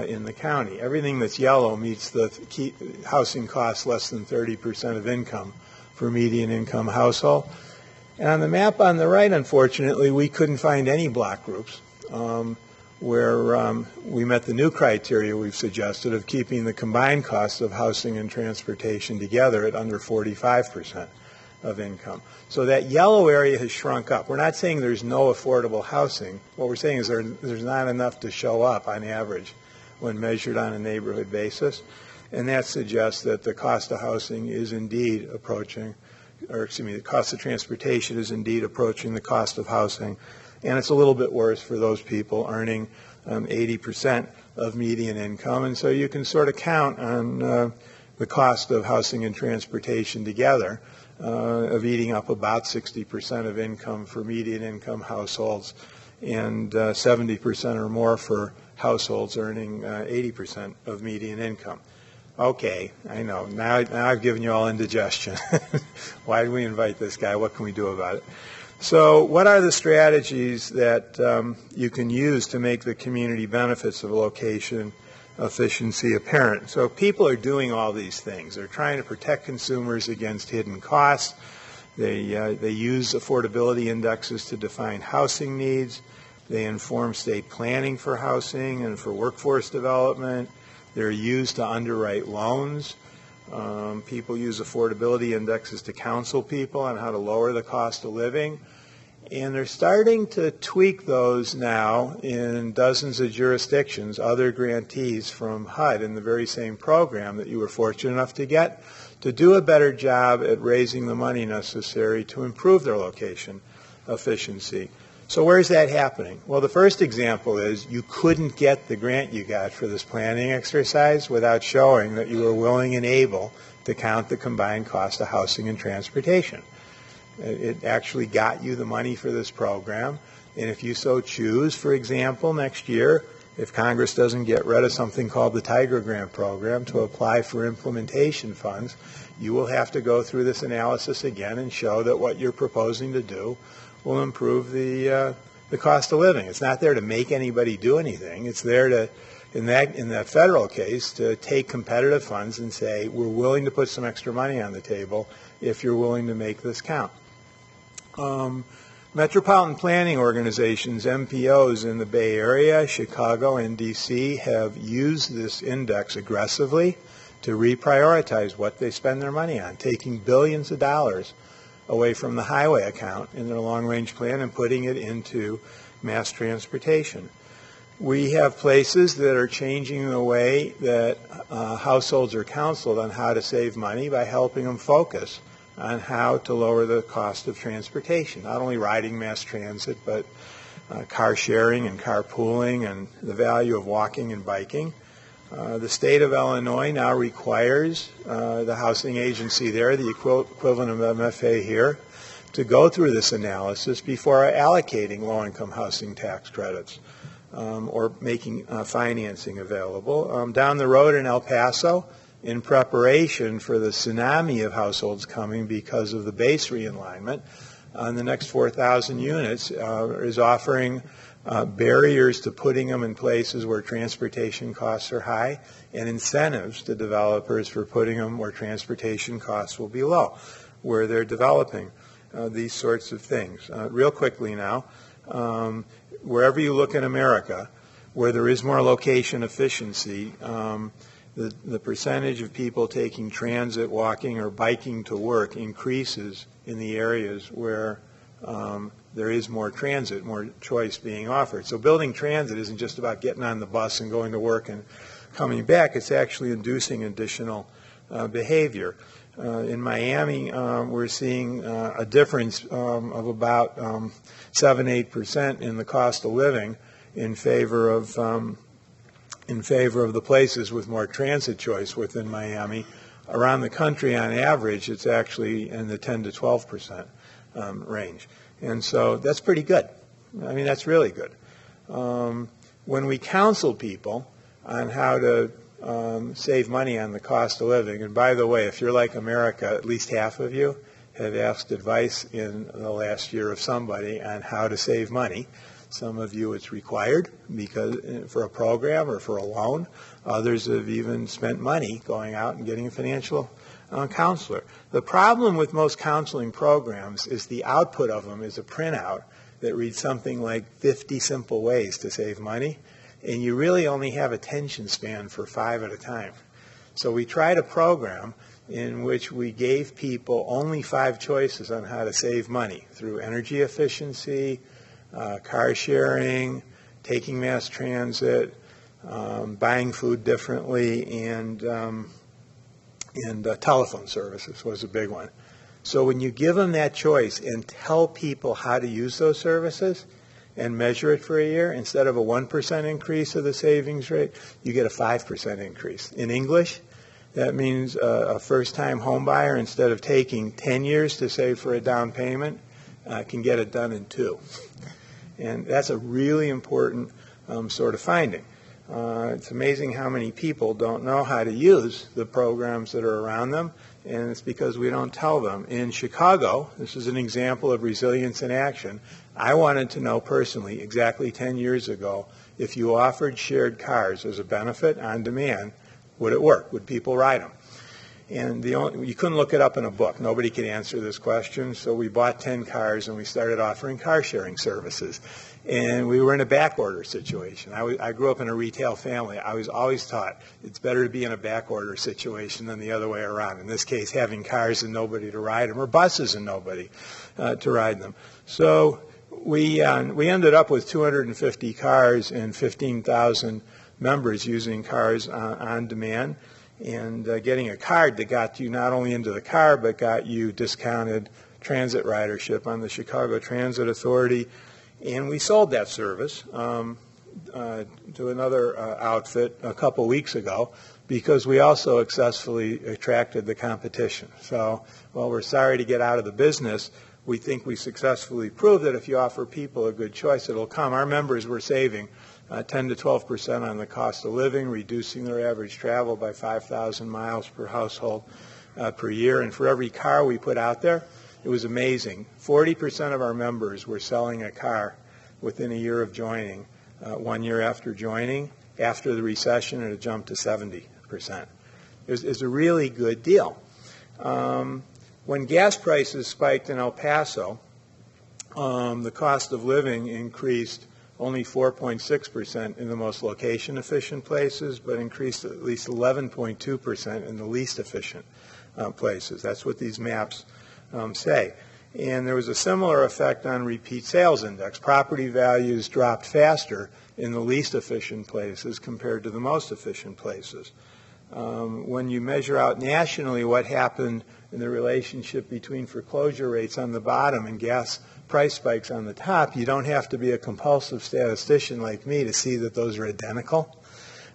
in the county. Everything that's yellow meets the housing costs less than 30% of income for median income household. And on the map on the right, unfortunately, we couldn't find any block groups where we met the new criteria we've suggested of keeping the combined costs of housing and transportation together at under 45% of income. So that yellow area has shrunk up. We're not saying there's no affordable housing. What we're saying is there's not enough to show up on average when measured on a neighborhood basis. And that suggests that the cost of housing is indeed approaching, or excuse me, the cost of transportation is indeed approaching the cost of housing. And it's a little bit worse for those people earning 80% of median income. And so you can sort of count on the cost of housing and transportation together of eating up about 60% of income for median income households and 70% or more for households earning 80% of median income. Okay, I know. Now I've given you all indigestion. Why did we invite this guy? What can we do about it? So what are the strategies that you can use to make the community benefits of location efficiency apparent? So people are doing all these things. They're trying to protect consumers against hidden costs. They use affordability indexes to define housing needs. They inform state planning for housing and for workforce development. They're used to underwrite loans. People use affordability indexes to counsel people on how to lower the cost of living. And they're starting to tweak those now in dozens of jurisdictions, other grantees from HUD in the very same program that you were fortunate enough to get, to do a better job at raising the money necessary to improve their location efficiency. So where is that happening? Well, the first example is you couldn't get the grant you got for this planning exercise without showing that you were willing and able to count the combined cost of housing and transportation. It actually got you the money for this program, and if you so choose, for example, next year, if Congress doesn't get rid of something called the Tiger Grant Program to apply for implementation funds, you will have to go through this analysis again and show that what you're proposing to do will improve the cost of living. It's not there to make anybody do anything. It's there to, in that federal case, to take competitive funds and say, we're willing to put some extra money on the table if you're willing to make this count. Metropolitan planning organizations, MPOs in the Bay Area, Chicago, and D.C. have used this index aggressively to reprioritize what they spend their money on, taking billions of dollars away from the highway account in their long-range plan and putting it into mass transportation. We have places that are changing the way that households are counseled on how to save money by helping them focus on how to lower the cost of transportation, not only riding mass transit, but car sharing and carpooling and the value of walking and biking. The state of Illinois now requires the housing agency there, the equivalent of MFA here, to go through this analysis before allocating low-income housing tax credits or making financing available. Down the road in El Paso, in preparation for the tsunami of households coming because of the base realignment, on the next 4,000 units is offering barriers to putting them in places where transportation costs are high and incentives to developers for putting them where transportation costs will be low, where they're developing these sorts of things. Real quickly now, wherever you look in America, where there is more location efficiency, the percentage of people taking transit, walking, or biking to work increases in the areas where there is more transit, more choice being offered. So building transit isn't just about getting on the bus and going to work and coming back. It's actually inducing additional behavior. In Miami, we're seeing a difference of about 7-8% in the cost of living in favor of the places with more transit choice within Miami. Around the country, on average, it's actually in the 10 to 12% range. And so that's pretty good. I mean, that's really good. When we counsel people on how to save money on the cost of living, and by the way, if you're like America, at least half of you have asked advice in the last year of somebody on how to save money. Some of you it's required because for a program or for a loan. Others have even spent money going out and getting a financial counselor. The problem with most counseling programs is the output of them is a printout that reads something like 50 simple ways to save money, and you really only have attention span for 5 at a time. So we tried a program in which we gave people only 5 choices on how to save money through energy efficiency, car sharing, taking mass transit, buying food differently, and telephone services was a big one. So when you give them that choice and tell people how to use those services and measure it for a year, instead of a 1% increase of the savings rate, you get a 5% increase. In English, that means a first-time home buyer, instead of taking 10 years to save for a down payment, can get it done in 2. And that's a really important sort of finding. It's amazing how many people don't know how to use the programs that are around them, and it's because we don't tell them. In Chicago, this is an example of resilience in action. I wanted to know personally, exactly 10 years ago, if you offered shared cars as a benefit on demand, would it work? Would people ride them? And you couldn't look it up in a book. Nobody could answer this question. So we bought 10 cars and we started offering car sharing services. And we were in a back order situation. I grew up in a retail family. I was always taught it's better to be in a back order situation than the other way around. In this case, having cars and nobody to ride them, or buses and nobody to ride them. So we ended up with 250 cars and 15,000 members using cars on demand, and getting a card that got you not only into the car, but got you discounted transit ridership on the Chicago Transit Authority. And we sold that service to another outfit a couple weeks ago because we also successfully attracted the competition. So while we're sorry to get out of the business, we think we successfully proved that if you offer people a good choice, it'll come. Our members were saving 10 to 12% on the cost of living, reducing their average travel by 5,000 miles per household per year. And for every car we put out there, it was amazing. 40% of our members were selling a car within a year of joining. 1 year after joining, after the recession, it had jumped to 70%. It's a really good deal. When gas prices spiked in El Paso, the cost of living increased only 4.6% in the most location-efficient places, but increased at least 11.2% in the least efficient places. That's what these maps say. And there was a similar effect on repeat sales index. Property values dropped faster in the least efficient places compared to the most efficient places. When you measure out nationally what happened in the relationship between foreclosure rates on the bottom and gas price spikes on the top, you don't have to be a compulsive statistician like me to see that those are identical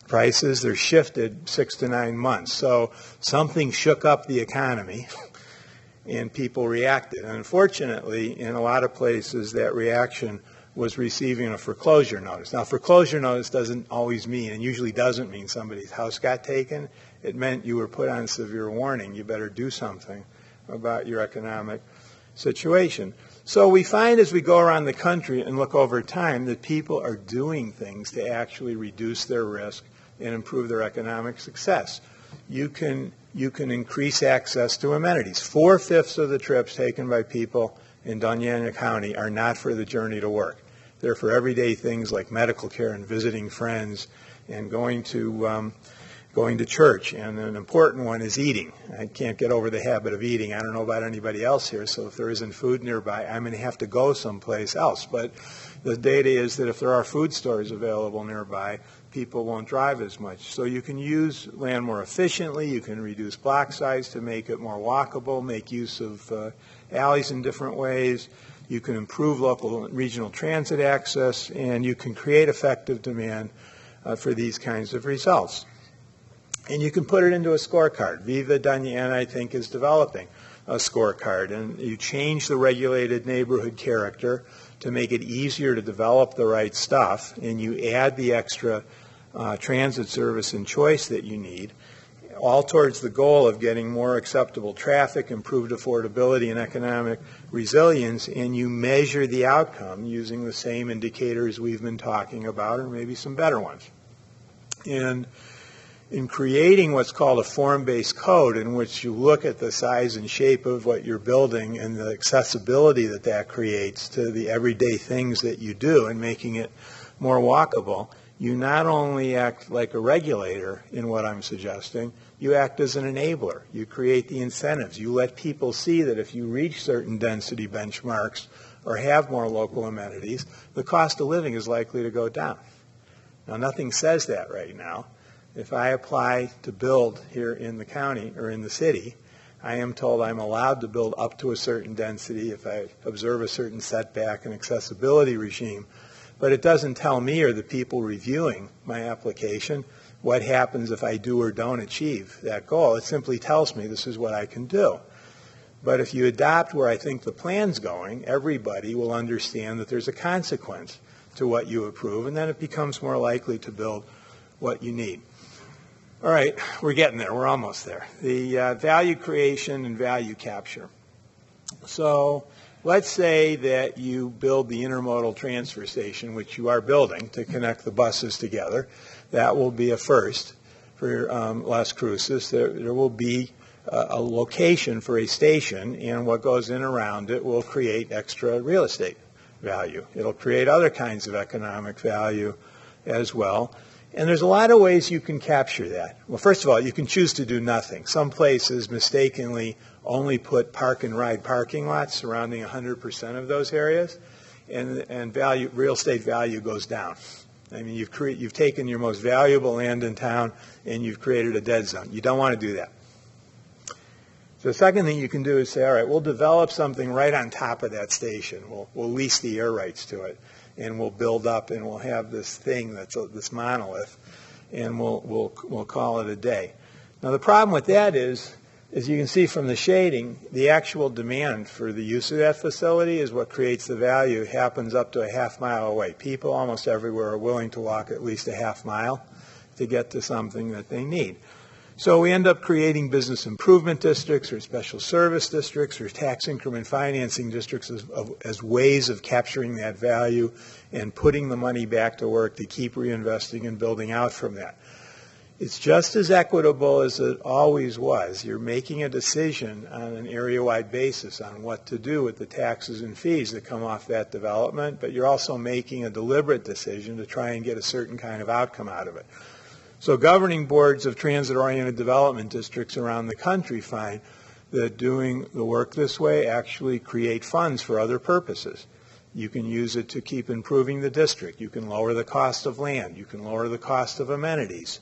prices. They're shifted 6 to 9 months. So something shook up the economy and people reacted. And unfortunately, in a lot of places, that reaction was receiving a foreclosure notice. Now, foreclosure notice doesn't always mean, and usually doesn't mean, somebody's house got taken. It meant you were put on severe warning. You better do something about your economic situation. So we find as we go around the country and look over time that people are doing things to actually reduce their risk and improve their economic success. You can increase access to amenities. 4/5 of the trips taken by people in Doña County are not for the journey to work. They're for everyday things like medical care and visiting friends and going to church. And an important one is eating. I can't get over the habit of eating. I don't know about anybody else here, so if there isn't food nearby, I'm going to have to go someplace else. But the data is that if there are food stores available nearby, people won't drive as much. So you can use land more efficiently. You can reduce block size to make it more walkable, make use of alleys in different ways. You can improve local and regional transit access, and you can create effective demand for these kinds of results. And you can put it into a scorecard. Viva Doña, I think, is developing a scorecard. And you change the regulated neighborhood character to make it easier to develop the right stuff, and you add the extra transit service and choice that you need, all towards the goal of getting more acceptable traffic, improved affordability, and economic resilience, and you measure the outcome using the same indicators we've been talking about, or maybe some better ones. And in creating what's called a form-based code, in which you look at the size and shape of what you're building and the accessibility that that creates to the everyday things that you do and making it more walkable, you not only act like a regulator in what I'm suggesting, you act as an enabler. You create the incentives. You let people see that if you reach certain density benchmarks or have more local amenities, the cost of living is likely to go down. Now, nothing says that right now. If I apply to build here in the county or in the city, I am told I'm allowed to build up to a certain density if I observe a certain setback and accessibility regime. But it doesn't tell me or the people reviewing my application what happens if I do or don't achieve that goal. It simply tells me this is what I can do. But if you adopt where I think the plan's going, everybody will understand that there's a consequence to what you approve, and then it becomes more likely to build what you need. All right, we're getting there. We're almost there. The value creation and value capture. So let's say that you build the intermodal transfer station, which you are building to connect the buses together. That will be a first for Las Cruces. There will be a location for a station, and what goes in around it will create extra real estate value. It'll create other kinds of economic value as well. And there's a lot of ways you can capture that. Well, first of all, you can choose to do nothing. Some places mistakenly only put park and ride parking lots surrounding 100% of those areas, and real estate value goes down. I mean, you've taken your most valuable land in town and you've created a dead zone. You don't want to do that. So the second thing you can do is say, all right, we'll develop something right on top of that station. We'll lease the air rights to it, and we'll build up, and we'll have this thing that's this monolith, and we'll call it a day. Now the problem with that is As you can see from the shading, the actual demand for the use of that facility is what creates the value. It happens up to a half mile away. People almost everywhere are willing to walk at least a half mile to get to something that they need. So we end up creating business improvement districts or special service districts or tax increment financing districts as ways of capturing that value and putting the money back to work to keep reinvesting and building out from that. It's just as equitable as it always was. You're making a decision on an area-wide basis on what to do with the taxes and fees that come off that development, but you're also making a deliberate decision to try and get a certain kind of outcome out of it. So governing boards of transit-oriented development districts around the country find that doing the work this way actually create funds for other purposes. You can use it to keep improving the district. You can lower the cost of land. You can lower the cost of amenities.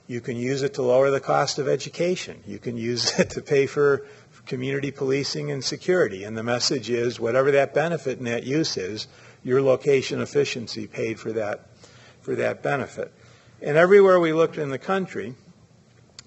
You can use it to lower the cost of education. You can use it to pay for community policing and security. And the message is, whatever that benefit and that use is, your location efficiency paid for that benefit. And everywhere we looked in the country,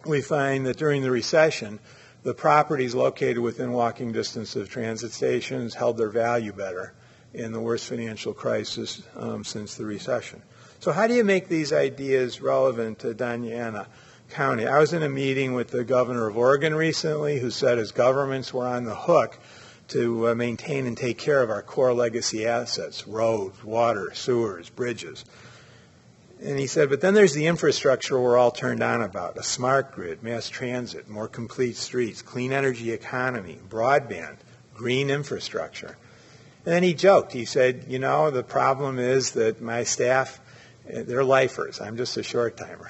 we find that during the recession, the properties located within walking distance of transit stations held their value better in the worst financial crisis since the recession. So how do you make these ideas relevant to Doña Ana County? I was in a meeting with the governor of Oregon recently who said his governments were on the hook to maintain and take care of our core legacy assets, roads, water, sewers, bridges. And he said, but then there's the infrastructure we're all turned on about, a smart grid, mass transit, more complete streets, clean energy economy, broadband, green infrastructure. And then he joked. He said, you know, the problem is that my staff, they're lifers. I'm just a short timer,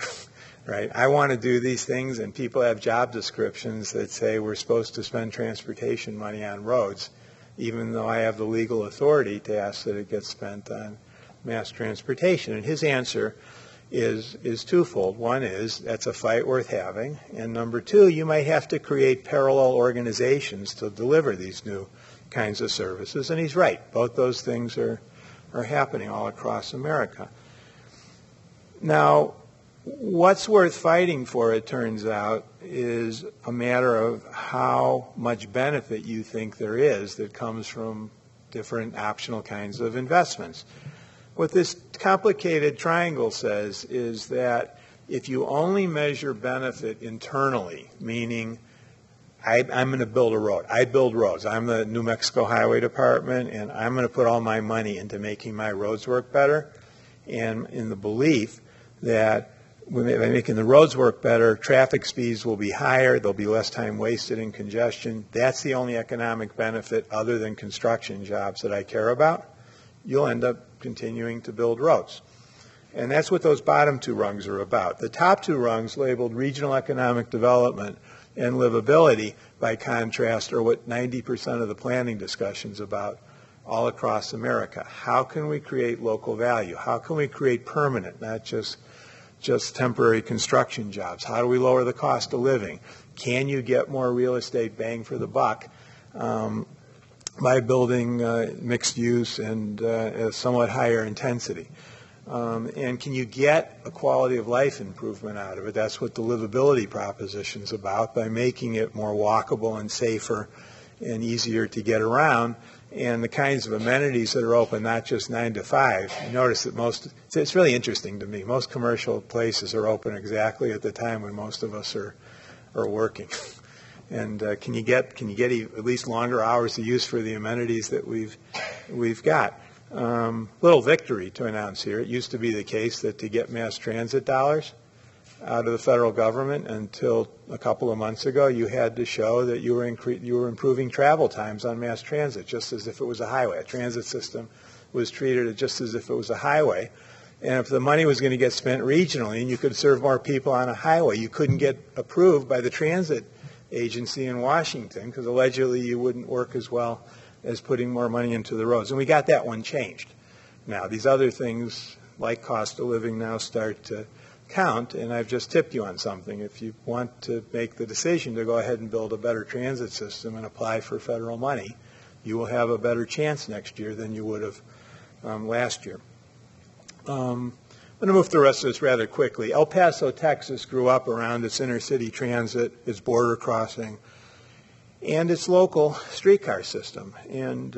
right? I want to do these things, and people have job descriptions that say we're supposed to spend transportation money on roads, even though I have the legal authority to ask that it gets spent on mass transportation. And his answer is twofold. One is that's a fight worth having, and number two, you might have to create parallel organizations to deliver these new kinds of services. And he's right. Both those things are happening all across America. Now, what's worth fighting for, it turns out, is a matter of how much benefit you think there is that comes from different optional kinds of investments. What this complicated triangle says is that if you only measure benefit internally, meaning I'm going to build a road. I build roads. I'm the New Mexico Highway Department, and I'm going to put all my money into making my roads work better, and in the belief that by making the roads work better, traffic speeds will be higher, there'll be less time wasted in congestion. That's the only economic benefit other than construction jobs that I care about. You'll end up continuing to build roads. And that's what those bottom two rungs are about. The top two rungs, labeled regional economic development and livability, by contrast, are what 90% of the planning discussion's about all across America. How can we create local value? How can we create permanent, not just temporary construction jobs? How do we lower the cost of living? Can you get more real estate bang for the buck by building mixed use and a somewhat higher intensity? And can you get a quality of life improvement out of it? That's what the livability proposition's about, by making it more walkable and safer and easier to get around, and the kinds of amenities that are open, not just 9 to 5. You notice that it's really interesting to me, most commercial places are open exactly at the time when most of us are working. And can you get at least longer hours of use for the amenities that we've got? Little victory to announce here. It used to be the case that to get mass transit dollars out of the federal government until a couple of months ago, you had to show that you were improving travel times on mass transit, just as if it was a highway. A transit system was treated just as if it was a highway. And if the money was going to get spent regionally and you could serve more people on a highway, you couldn't get approved by the transit agency in Washington because allegedly you wouldn't work as well as putting more money into the roads. And we got that one changed. Now, these other things, like cost of living, now start to count, and I've just tipped you on something. If you want to make the decision to go ahead and build a better transit system and apply for federal money, you will have a better chance next year than you would have last year. I'm going to move through the rest of this rather quickly. El Paso, Texas grew up around its inner city transit, its border crossing, and its local streetcar system. And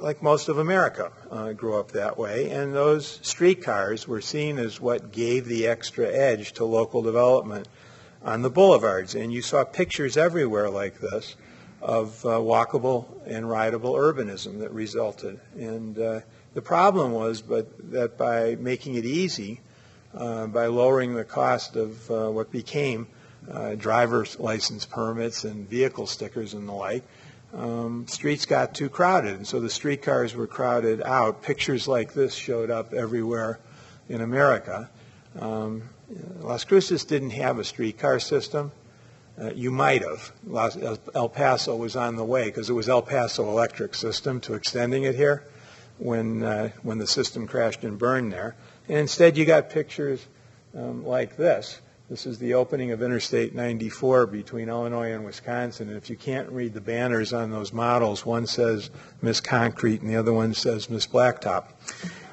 like most of America, grew up that way. And those streetcars were seen as what gave the extra edge to local development on the boulevards. And you saw pictures everywhere like this of walkable and rideable urbanism that resulted. And the problem was that by making it easy, by lowering the cost of what became driver's license permits and vehicle stickers and the like, streets got too crowded, and so the streetcars were crowded out. Pictures like this showed up everywhere in America. Las Cruces didn't have a streetcar system. You might have. El Paso was on the way because it was El Paso Electric System to extending it here when the system crashed and burned there. And instead you got pictures like this. This is the opening of Interstate 94 between Illinois and Wisconsin. And if you can't read the banners on those models, one says Miss Concrete and the other one says Miss Blacktop.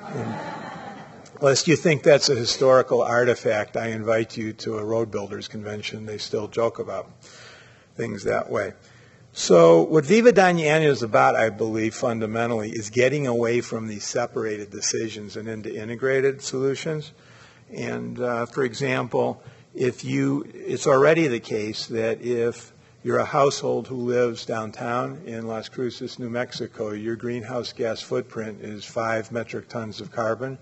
And lest you think that's a historical artifact, I invite you to a road builders convention. They still joke about things that way. So what Viva Doña is about, I believe, fundamentally, is getting away from these separated decisions and into integrated solutions. And for example, it's already the case that if you're a household who lives downtown in Las Cruces, New Mexico, your greenhouse gas footprint is 5 metric tons of carbon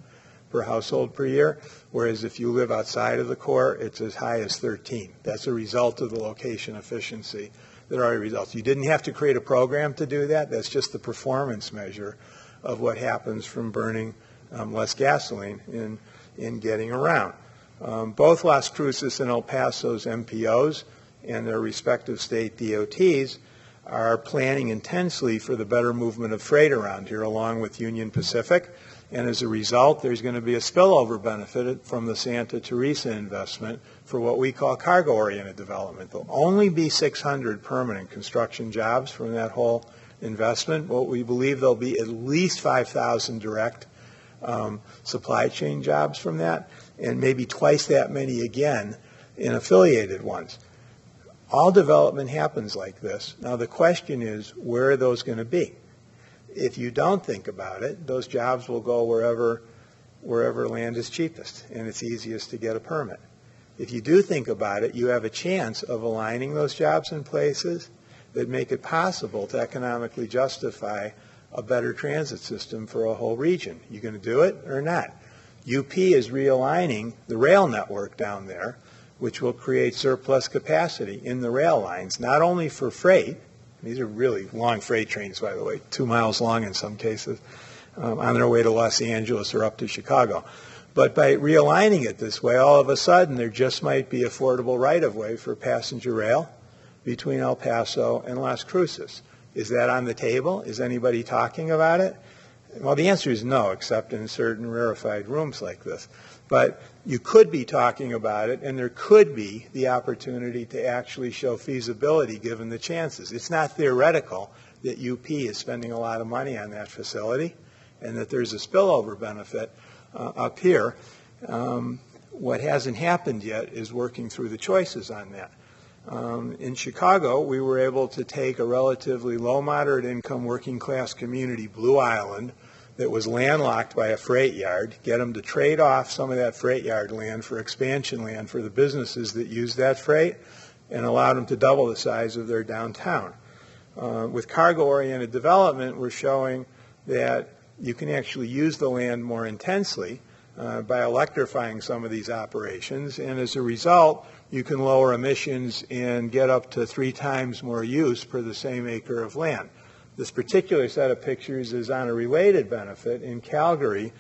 per household per year, whereas if you live outside of the core, it's as high as 13. That's a result of the location efficiency that already results. You didn't have to create a program to do that. That's just the performance measure of what happens from burning less gasoline in getting around. Both Las Cruces and El Paso's MPOs and their respective state DOTs are planning intensely for the better movement of freight around here, along with Union Pacific. And as a result, there's going to be a spillover benefit from the Santa Teresa investment for what we call cargo-oriented development. There'll only be 600 permanent construction jobs from that whole investment. What we believe there'll be at least 5,000 direct supply chain jobs from that, and maybe twice that many again in affiliated ones. All development happens like this. Now the question is, where are those going to be? If you don't think about it, those jobs will go wherever land is cheapest and it's easiest to get a permit. If you do think about it, you have a chance of aligning those jobs in places that make it possible to economically justify a better transit system for a whole region. You going to do it or not? UP is realigning the rail network down there, which will create surplus capacity in the rail lines, not only for freight. These are really long freight trains, by the way, 2 miles long in some cases, on their way to Los Angeles or up to Chicago. But by realigning it this way, all of a sudden there just might be affordable right-of-way for passenger rail between El Paso and Las Cruces. Is that on the table? Is anybody talking about it? Well, the answer is no, except in certain rarefied rooms like this. But you could be talking about it, and there could be the opportunity to actually show feasibility given the chances. It's not theoretical that UP is spending a lot of money on that facility and that there's a spillover benefit up here. What hasn't happened yet is working through the choices on that. In Chicago, we were able to take a relatively low, moderate income working class community, Blue Island, that was landlocked by a freight yard, get them to trade off some of that freight yard land for expansion land for the businesses that use that freight, and allowed them to double the size of their downtown. With cargo-oriented development, we're showing that you can actually use the land more intensely by electrifying some of these operations, and as a result, you can lower emissions and get up to 3 times more use per the same acre of land. This particular set of pictures is on a related benefit in Calgary,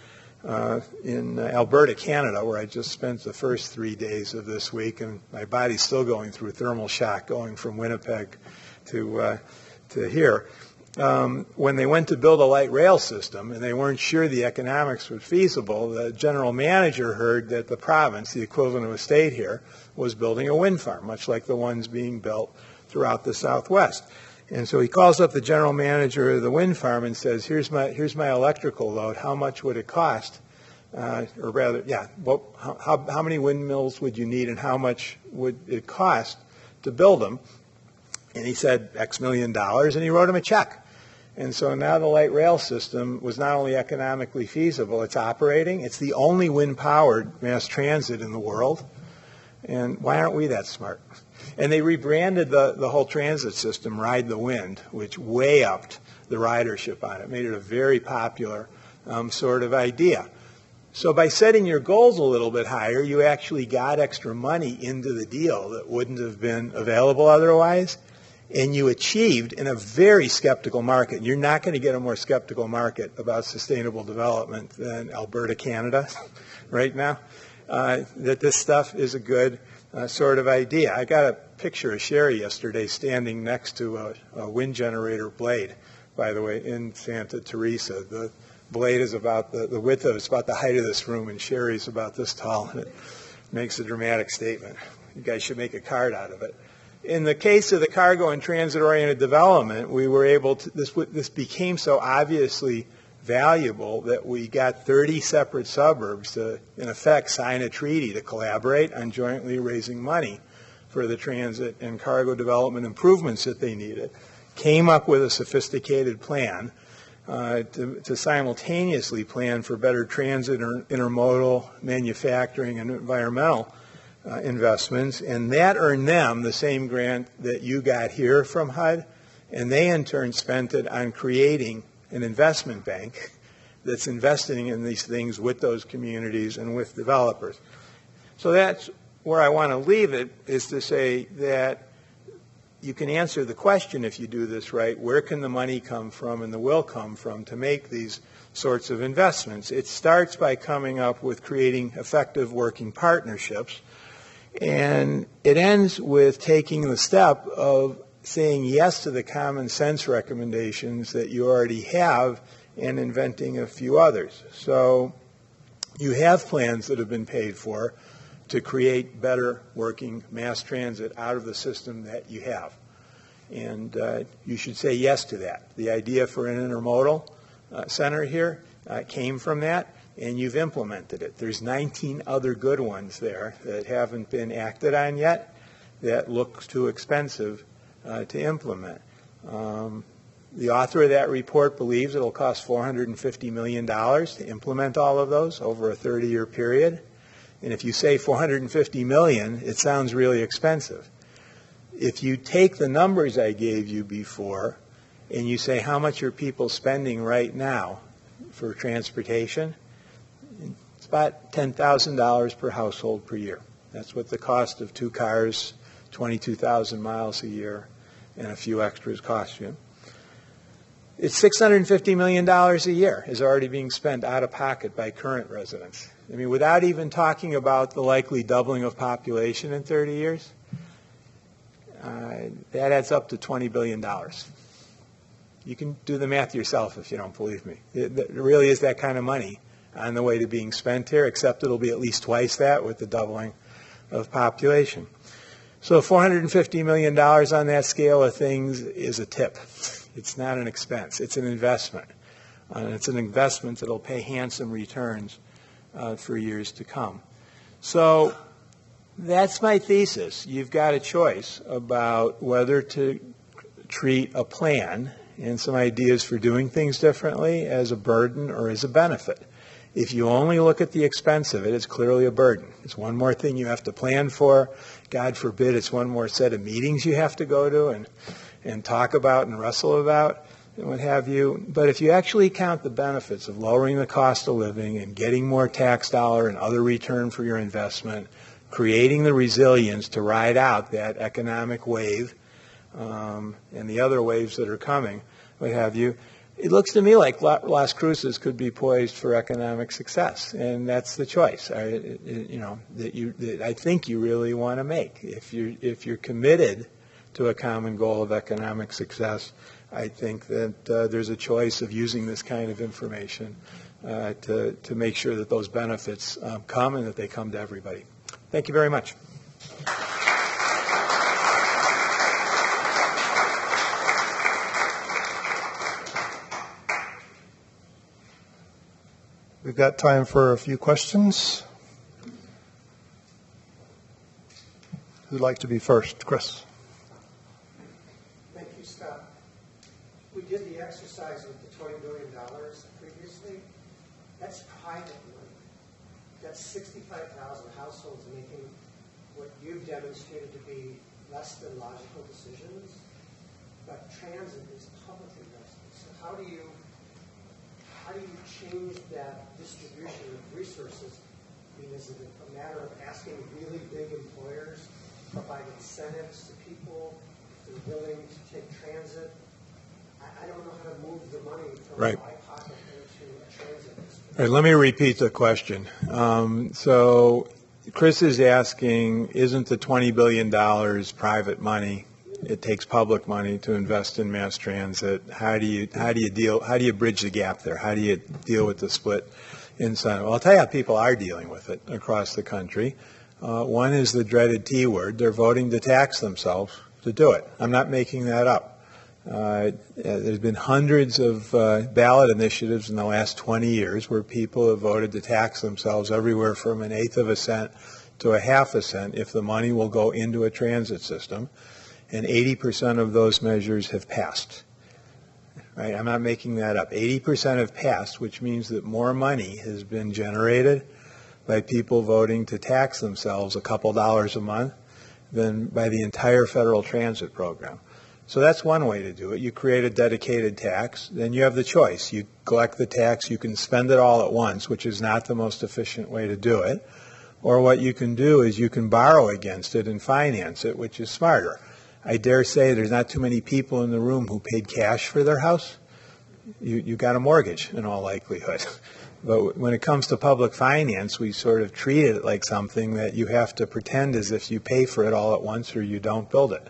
in Alberta, Canada, where I just spent the first 3 days of this week, and my body's still going through thermal shock going from Winnipeg to here. When they went to build a light rail system and they weren't sure the economics were feasible, the general manager heard that the province, the equivalent of a state here, was building a wind farm, much like the ones being built throughout the Southwest. And so he calls up the general manager of the wind farm and says, here's my electrical load. How much would it cost? Or rather, how many windmills would you need and how much would it cost to build them? And he said X million dollars, and he wrote him a check. And so now the light rail system was not only economically feasible, it's operating. It's the only wind-powered mass transit in the world. And why aren't we that smart? And they rebranded the whole transit system Ride the Wind, which way upped the ridership on it, made it a very popular sort of idea. So by setting your goals a little bit higher, you actually got extra money into the deal that wouldn't have been available otherwise. And you achieved in a very skeptical market. You're not going to get a more skeptical market about sustainable development than Alberta, Canada, right now, that this stuff is a good sort of idea. I got a picture of Sherry yesterday standing next to a wind generator blade, by the way, in Santa Teresa. The blade is about the width of it's about the height of this room, and Sherry's about this tall, and it makes a dramatic statement. You guys should make a card out of it. In the case of the cargo and transit-oriented development, we were able to, this became so obviously valuable that we got 30 separate suburbs to, in effect, sign a treaty to collaborate on jointly raising money for the transit and cargo development improvements that they needed. Came up with a sophisticated plan to simultaneously plan for better transit, intermodal, manufacturing, and environmental investments, and that earned them the same grant that you got here from HUD, and they in turn spent it on creating an investment bank that's investing in these things with those communities and with developers. So that's where I want to leave it, is to say that you can answer the question, if you do this right, where can the money come from and the will come from to make these sorts of investments? It starts by coming up with creating effective working partnerships. And it ends with taking the step of saying yes to the common sense recommendations that you already have and inventing a few others. So you have plans that have been paid for to create better working mass transit out of the system that you have. And you should say yes to that. The idea for an intermodal center here came from that. And you've implemented it. There's 19 other good ones there that haven't been acted on yet that look too expensive to implement. The author of that report believes it'll cost $450 million to implement all of those over a 30-year period. And if you say $450 million, it sounds really expensive. If you take the numbers I gave you before and you say how much are people spending right now for transportation, it's about $10,000 per household per year. That's what the cost of 2 cars, 22,000 miles a year, and a few extras cost you. It's $650 million a year is already being spent out of pocket by current residents. I mean, without even talking about the likely doubling of population in 30 years, that adds up to $20 billion. You can do the math yourself if you don't believe me. It really is that kind of money on the way to being spent here, except it'll be at least twice that with the doubling of population. So $450 million on that scale of things is a tip. It's not an expense. It's an investment. And it's an investment that will pay handsome returns for years to come. So that's my thesis. You've got a choice about whether to treat a plan and some ideas for doing things differently as a burden or as a benefit. If you only look at the expense of it, it's clearly a burden. It's one more thing you have to plan for. God forbid, it's one more set of meetings you have to go to and talk about and wrestle about and what have you. But if you actually count the benefits of lowering the cost of living and getting more tax dollar and other return for your investment, creating the resilience to ride out that economic wave and the other waves that are coming, what have you, it looks to me like Las Cruces could be poised for economic success, and that's the choice. That I think you really want to make. If you're committed to a common goal of economic success, I think that there's a choice of using this kind of information to make sure that those benefits come and that they come to everybody. Thank you very much. We've got time for a few questions. Who'd like to be first? Chris. $20 billion previously, that's private money. That's 65,000 households making what you've demonstrated to be less than logical decisions. But transit is public investment. So how do you change that distribution of resources? I mean, is it a matter of asking really big employers to provide incentives to people if they're willing to take transit? I don't know how to move the money from my pocket into a transit district. All right, let me repeat the question. So Chris is asking, isn't the $20 billion private money? It takes public money to invest in mass transit. How do you bridge the gap there? How do you deal with the split incentive? Well, I'll tell you how people are dealing with it across the country. One is the dreaded T word. They're voting to tax themselves to do it. I'm not making that up. There's been hundreds of ballot initiatives in the last 20 years where people have voted to tax themselves everywhere from 1/8 of a cent to 1/2 cent if the money will go into a transit system. And 80% of those measures have passed. Right? I'm not making that up. 80% have passed, which means that more money has been generated by people voting to tax themselves a couple dollars a month than by the entire federal transit program. So that's one way to do it. You create a dedicated tax, then you have the choice. You collect the tax, you can spend it all at once, which is not the most efficient way to do it. Or what you can do is you can borrow against it and finance it, which is smarter. I dare say there's not too many people in the room who paid cash for their house. You got a mortgage in all likelihood. But when it comes to public finance, we sort of treat it like something that you have to pretend as if you pay for it all at once or you don't build it.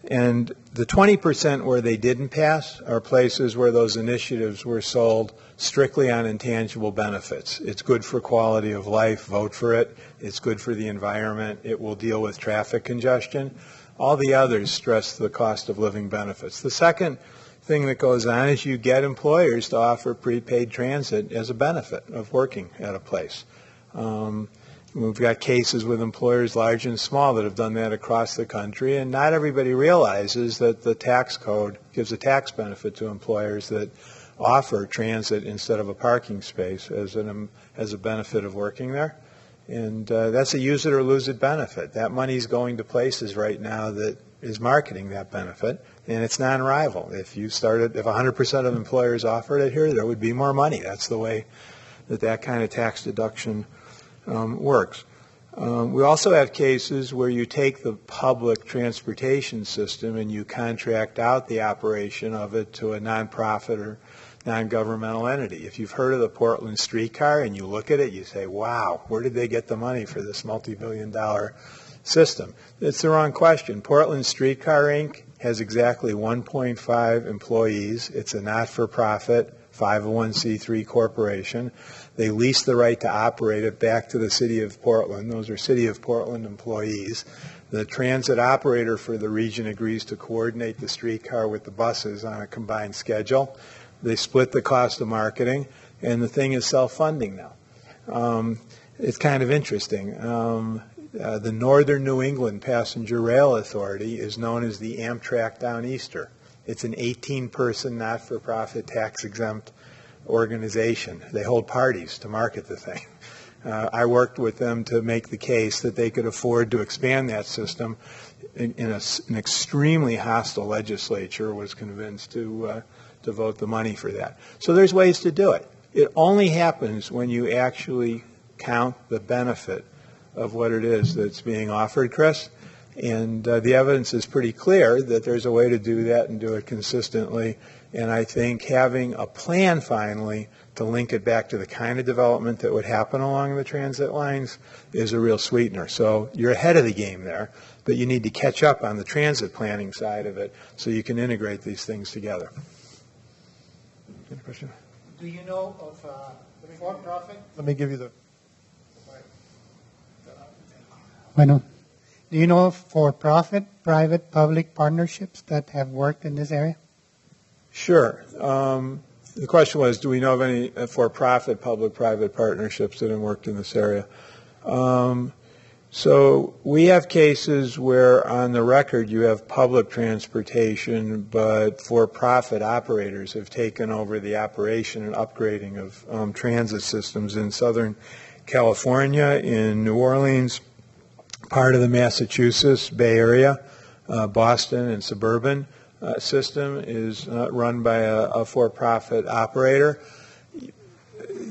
And the 20% where they didn't pass are places where those initiatives were sold strictly on intangible benefits. It's good for quality of life, vote for it. It's good for the environment. It will deal with traffic congestion. All the others stress the cost of living benefits. The second thing that goes on is you get employers to offer prepaid transit as a benefit of working at a place. We've got cases with employers large and small that have done that across the country, and not everybody realizes that the tax code gives a tax benefit to employers that offer transit instead of a parking space as a benefit of working there. And that's a use it or lose it benefit. That money's going to places right now that is marketing that benefit, and it's non-rival. If 100% of employers offered it here, there would be more money. That's the way that kind of tax deduction works. We also have cases where you take the public transportation system and you contract out the operation of it to a nonprofit or non-governmental entity. If you've heard of the Portland streetcar and you look at it, you say, wow, where did they get the money for this multi-billion-dollar system? It's the wrong question. Portland Streetcar Inc. has exactly 1.5 employees. It's a not-for-profit 501c3 corporation. They lease the right to operate it back to the City of Portland. Those are City of Portland employees. The transit operator for the region agrees to coordinate the streetcar with the buses on a combined schedule. They split the cost of marketing, and the thing is self-funding now. It's kind of interesting. The Northern New England Passenger Rail Authority is known as the Amtrak Downeaster. It's an 18-person, not-for-profit, tax-exempt organization. They hold parties to market the thing. I worked with them to make the case that they could afford to expand that system. An extremely hostile legislature was convinced to vote the money for that. So there's ways to do it. It only happens when you actually count the benefit of what it is that's being offered, Chris. And the evidence is pretty clear that there's a way to do that and do it consistently. And I think having a plan finally to link it back to the kind of development that would happen along the transit lines is a real sweetener. So you're ahead of the game there, but you need to catch up on the transit planning side of it so you can integrate these things together. Any question? Do you know of for-profit? Let me give you the... Why not? Do you know of for-profit, private, public partnerships that have worked in this area? Sure. The question was, do we know of any for-profit, public-private partnerships that have worked in this area? So we have cases where on the record you have public transportation, but for-profit operators have taken over the operation and upgrading of transit systems in Southern California, in New Orleans, part of the Massachusetts Bay Area, Boston and suburban system is run by a for-profit operator.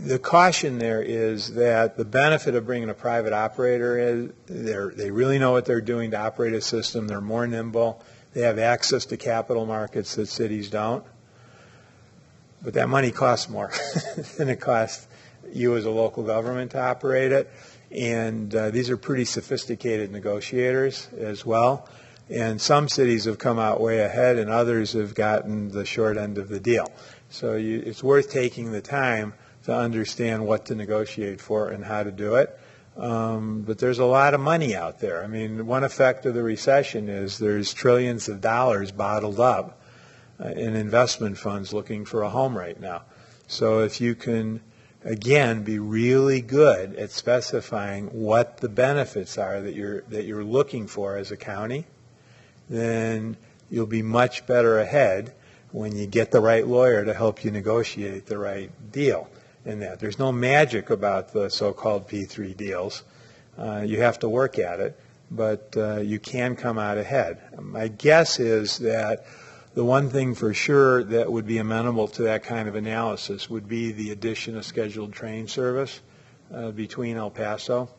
The caution there is that the benefit of bringing a private operator is they really know what they're doing to operate a system. They're more nimble. They have access to capital markets that cities don't. But that money costs more than it costs you as a local government to operate it. And these are pretty sophisticated negotiators as well. And some cities have come out way ahead, and others have gotten the short end of the deal. So it's worth taking the time to understand what to negotiate for and how to do it. But there's a lot of money out there. I mean, one effect of the recession is there's trillions of dollars bottled up in investment funds looking for a home right now. So if you can, again, be really good at specifying what the benefits are that you're looking for as a county, then you'll be much better ahead when you get the right lawyer to help you negotiate the right deal. In that, there's no magic about the so-called P3 deals. You have to work at it, but you can come out ahead. My guess is that the one thing for sure that would be amenable to that kind of analysis would be the addition of scheduled train service between El Paso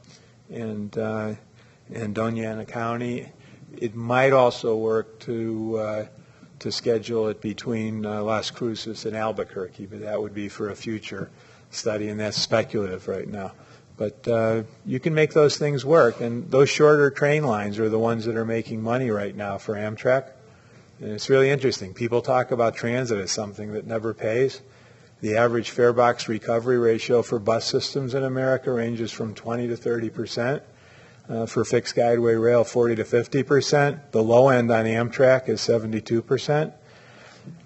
and Doña County. It might also work to schedule it between Las Cruces and Albuquerque, but that would be for a future study, and that's speculative right now. But you can make those things work, and those shorter train lines are the ones that are making money right now for Amtrak. And it's really interesting. People talk about transit as something that never pays. The average fare box recovery ratio for bus systems in America ranges from 20 to 30%. For fixed guideway rail, 40 to 50%. The low end on Amtrak is 72%.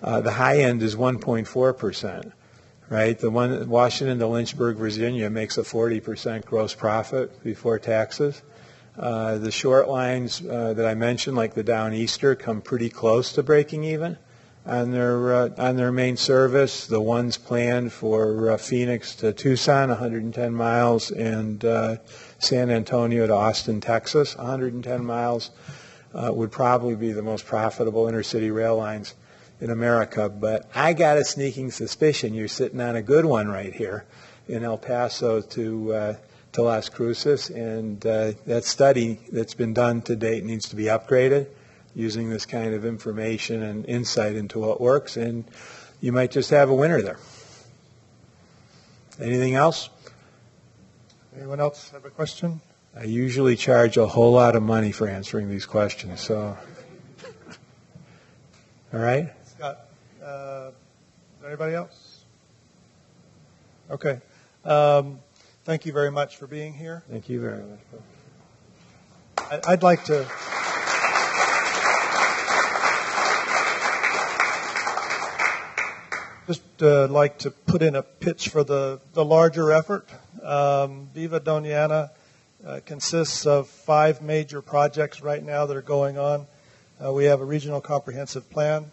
The high end is 1.4%. Right, the one Washington to Lynchburg, Virginia, makes a 40% gross profit before taxes. The short lines that I mentioned, like the Downeaster, come pretty close to breaking even on their main service. The ones planned for Phoenix to Tucson, 110 miles, and San Antonio to Austin, Texas, 110 miles, would probably be the most profitable intercity rail lines in America. But I got a sneaking suspicion you're sitting on a good one right here in El Paso to Las Cruces, and that study that's been done to date needs to be upgraded using this kind of information and insight into what works, and you might just have a winner there. Anything else? Anyone else have a question? I usually charge a whole lot of money for answering these questions, so all right. Scott, anybody else? Okay. Thank you very much for being here. Thank you very much. I'd like to like to put in a pitch for the larger effort. Viva Doña consists of 5 major projects right now that are going on. We have a regional comprehensive plan,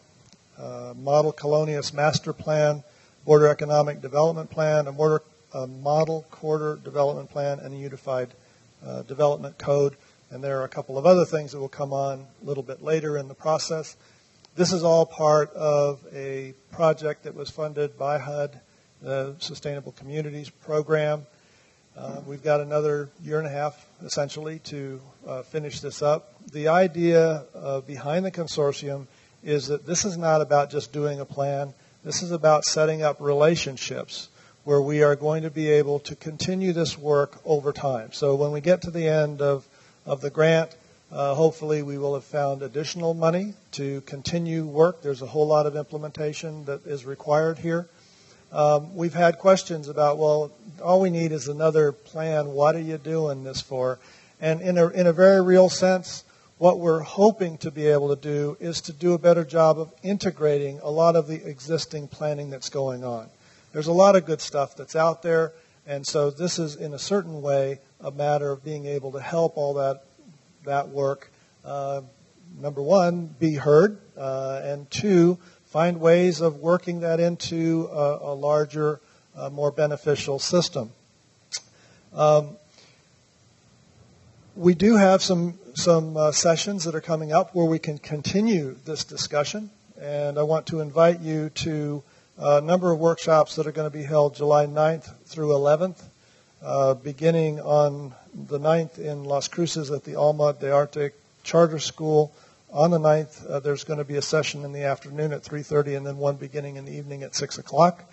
model colonias master plan, border economic development plan, a model corridor development plan, and a unified development code. And there are a couple of other things that will come on a little bit later in the process. This is all part of a project that was funded by HUD, the Sustainable Communities Program. We've got another year and a half, essentially, to finish this up. The idea behind the consortium is that this is not about just doing a plan. This is about setting up relationships where we are going to be able to continue this work over time. So when we get to the end of the grant, hopefully we will have found additional money to continue work. There's a whole lot of implementation that is required here. We've had questions about, well, all we need is another plan. What are you doing this for? And in a very real sense, what we're hoping to be able to do is to do a better job of integrating a lot of the existing planning that's going on. There's a lot of good stuff that's out there, and so this is, in a certain way, a matter of being able to help all that work. Number one, be heard, and two, find ways of working that into a larger, more beneficial system. We do have some sessions that are coming up where we can continue this discussion, and I want to invite you to a number of workshops that are going to be held July 9th through 11th, beginning on the 9th in Las Cruces at the Alma de Arte Charter School. On the 9th, there's going to be a session in the afternoon at 3:30 and then one beginning in the evening at 6 o'clock.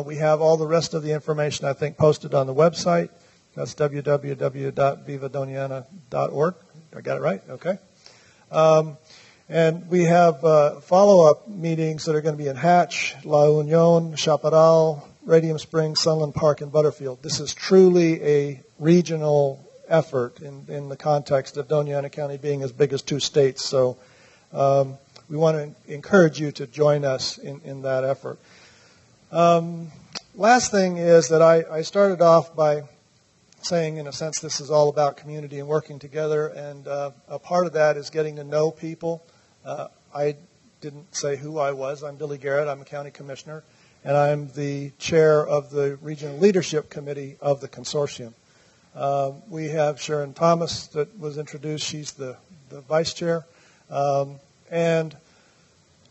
We have all the rest of the information, I think, posted on the website. That's www.vivadoña.org. I got it right? Okay. And we have follow-up meetings that are going to be in Hatch, La Union, Chaparral, Radium Springs, Sunland Park, and Butterfield. This is truly a regional effort in the context of Doña Ana County being as big as 2 states. So we want to encourage you to join us in that effort. Last thing is that I started off by saying, in a sense, this is all about community and working together, and a part of that is getting to know people. I didn't say who I was. I'm Billy Garrett. I'm a county commissioner, and I'm the chair of the Regional Leadership Committee of the consortium. We have Sharon Thomas that was introduced. She's the vice chair. And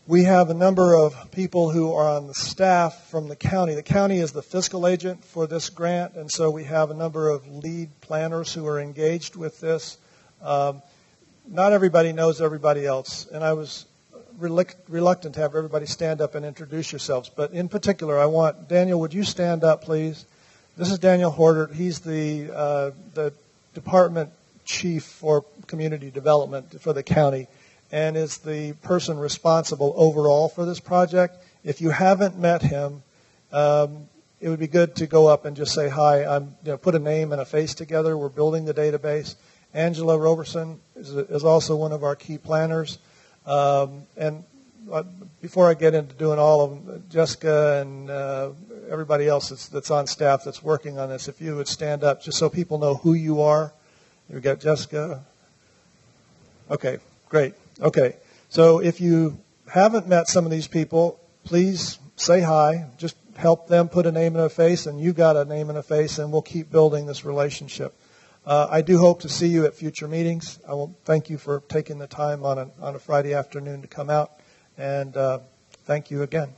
we have a number of people who are on the staff from the county. The county is the fiscal agent for this grant, and so we have a number of lead planners who are engaged with this. Not everybody knows everybody else, and I was reluctant to have everybody stand up and introduce yourselves. But in particular, I want Daniel, would you stand up, please? This is Daniel Horder. He's the department chief for community development for the county, and is the person responsible overall for this project. If you haven't met him, it would be good to go up and just say hi. Put a name and a face together. We're building the database. Angela Roberson is also one of our key planners. And before I get into doing all of them, Jessica and everybody else that's on staff that's working on this, if you would stand up just so people know who you are. We've got Jessica. Okay, great. Okay, so if you haven't met some of these people, please say hi. Just help them put a name and a face, and you got a name and a face, and we'll keep building this relationship. I do hope to see you at future meetings. I will thank you for taking the time on a Friday afternoon to come out, and thank you again.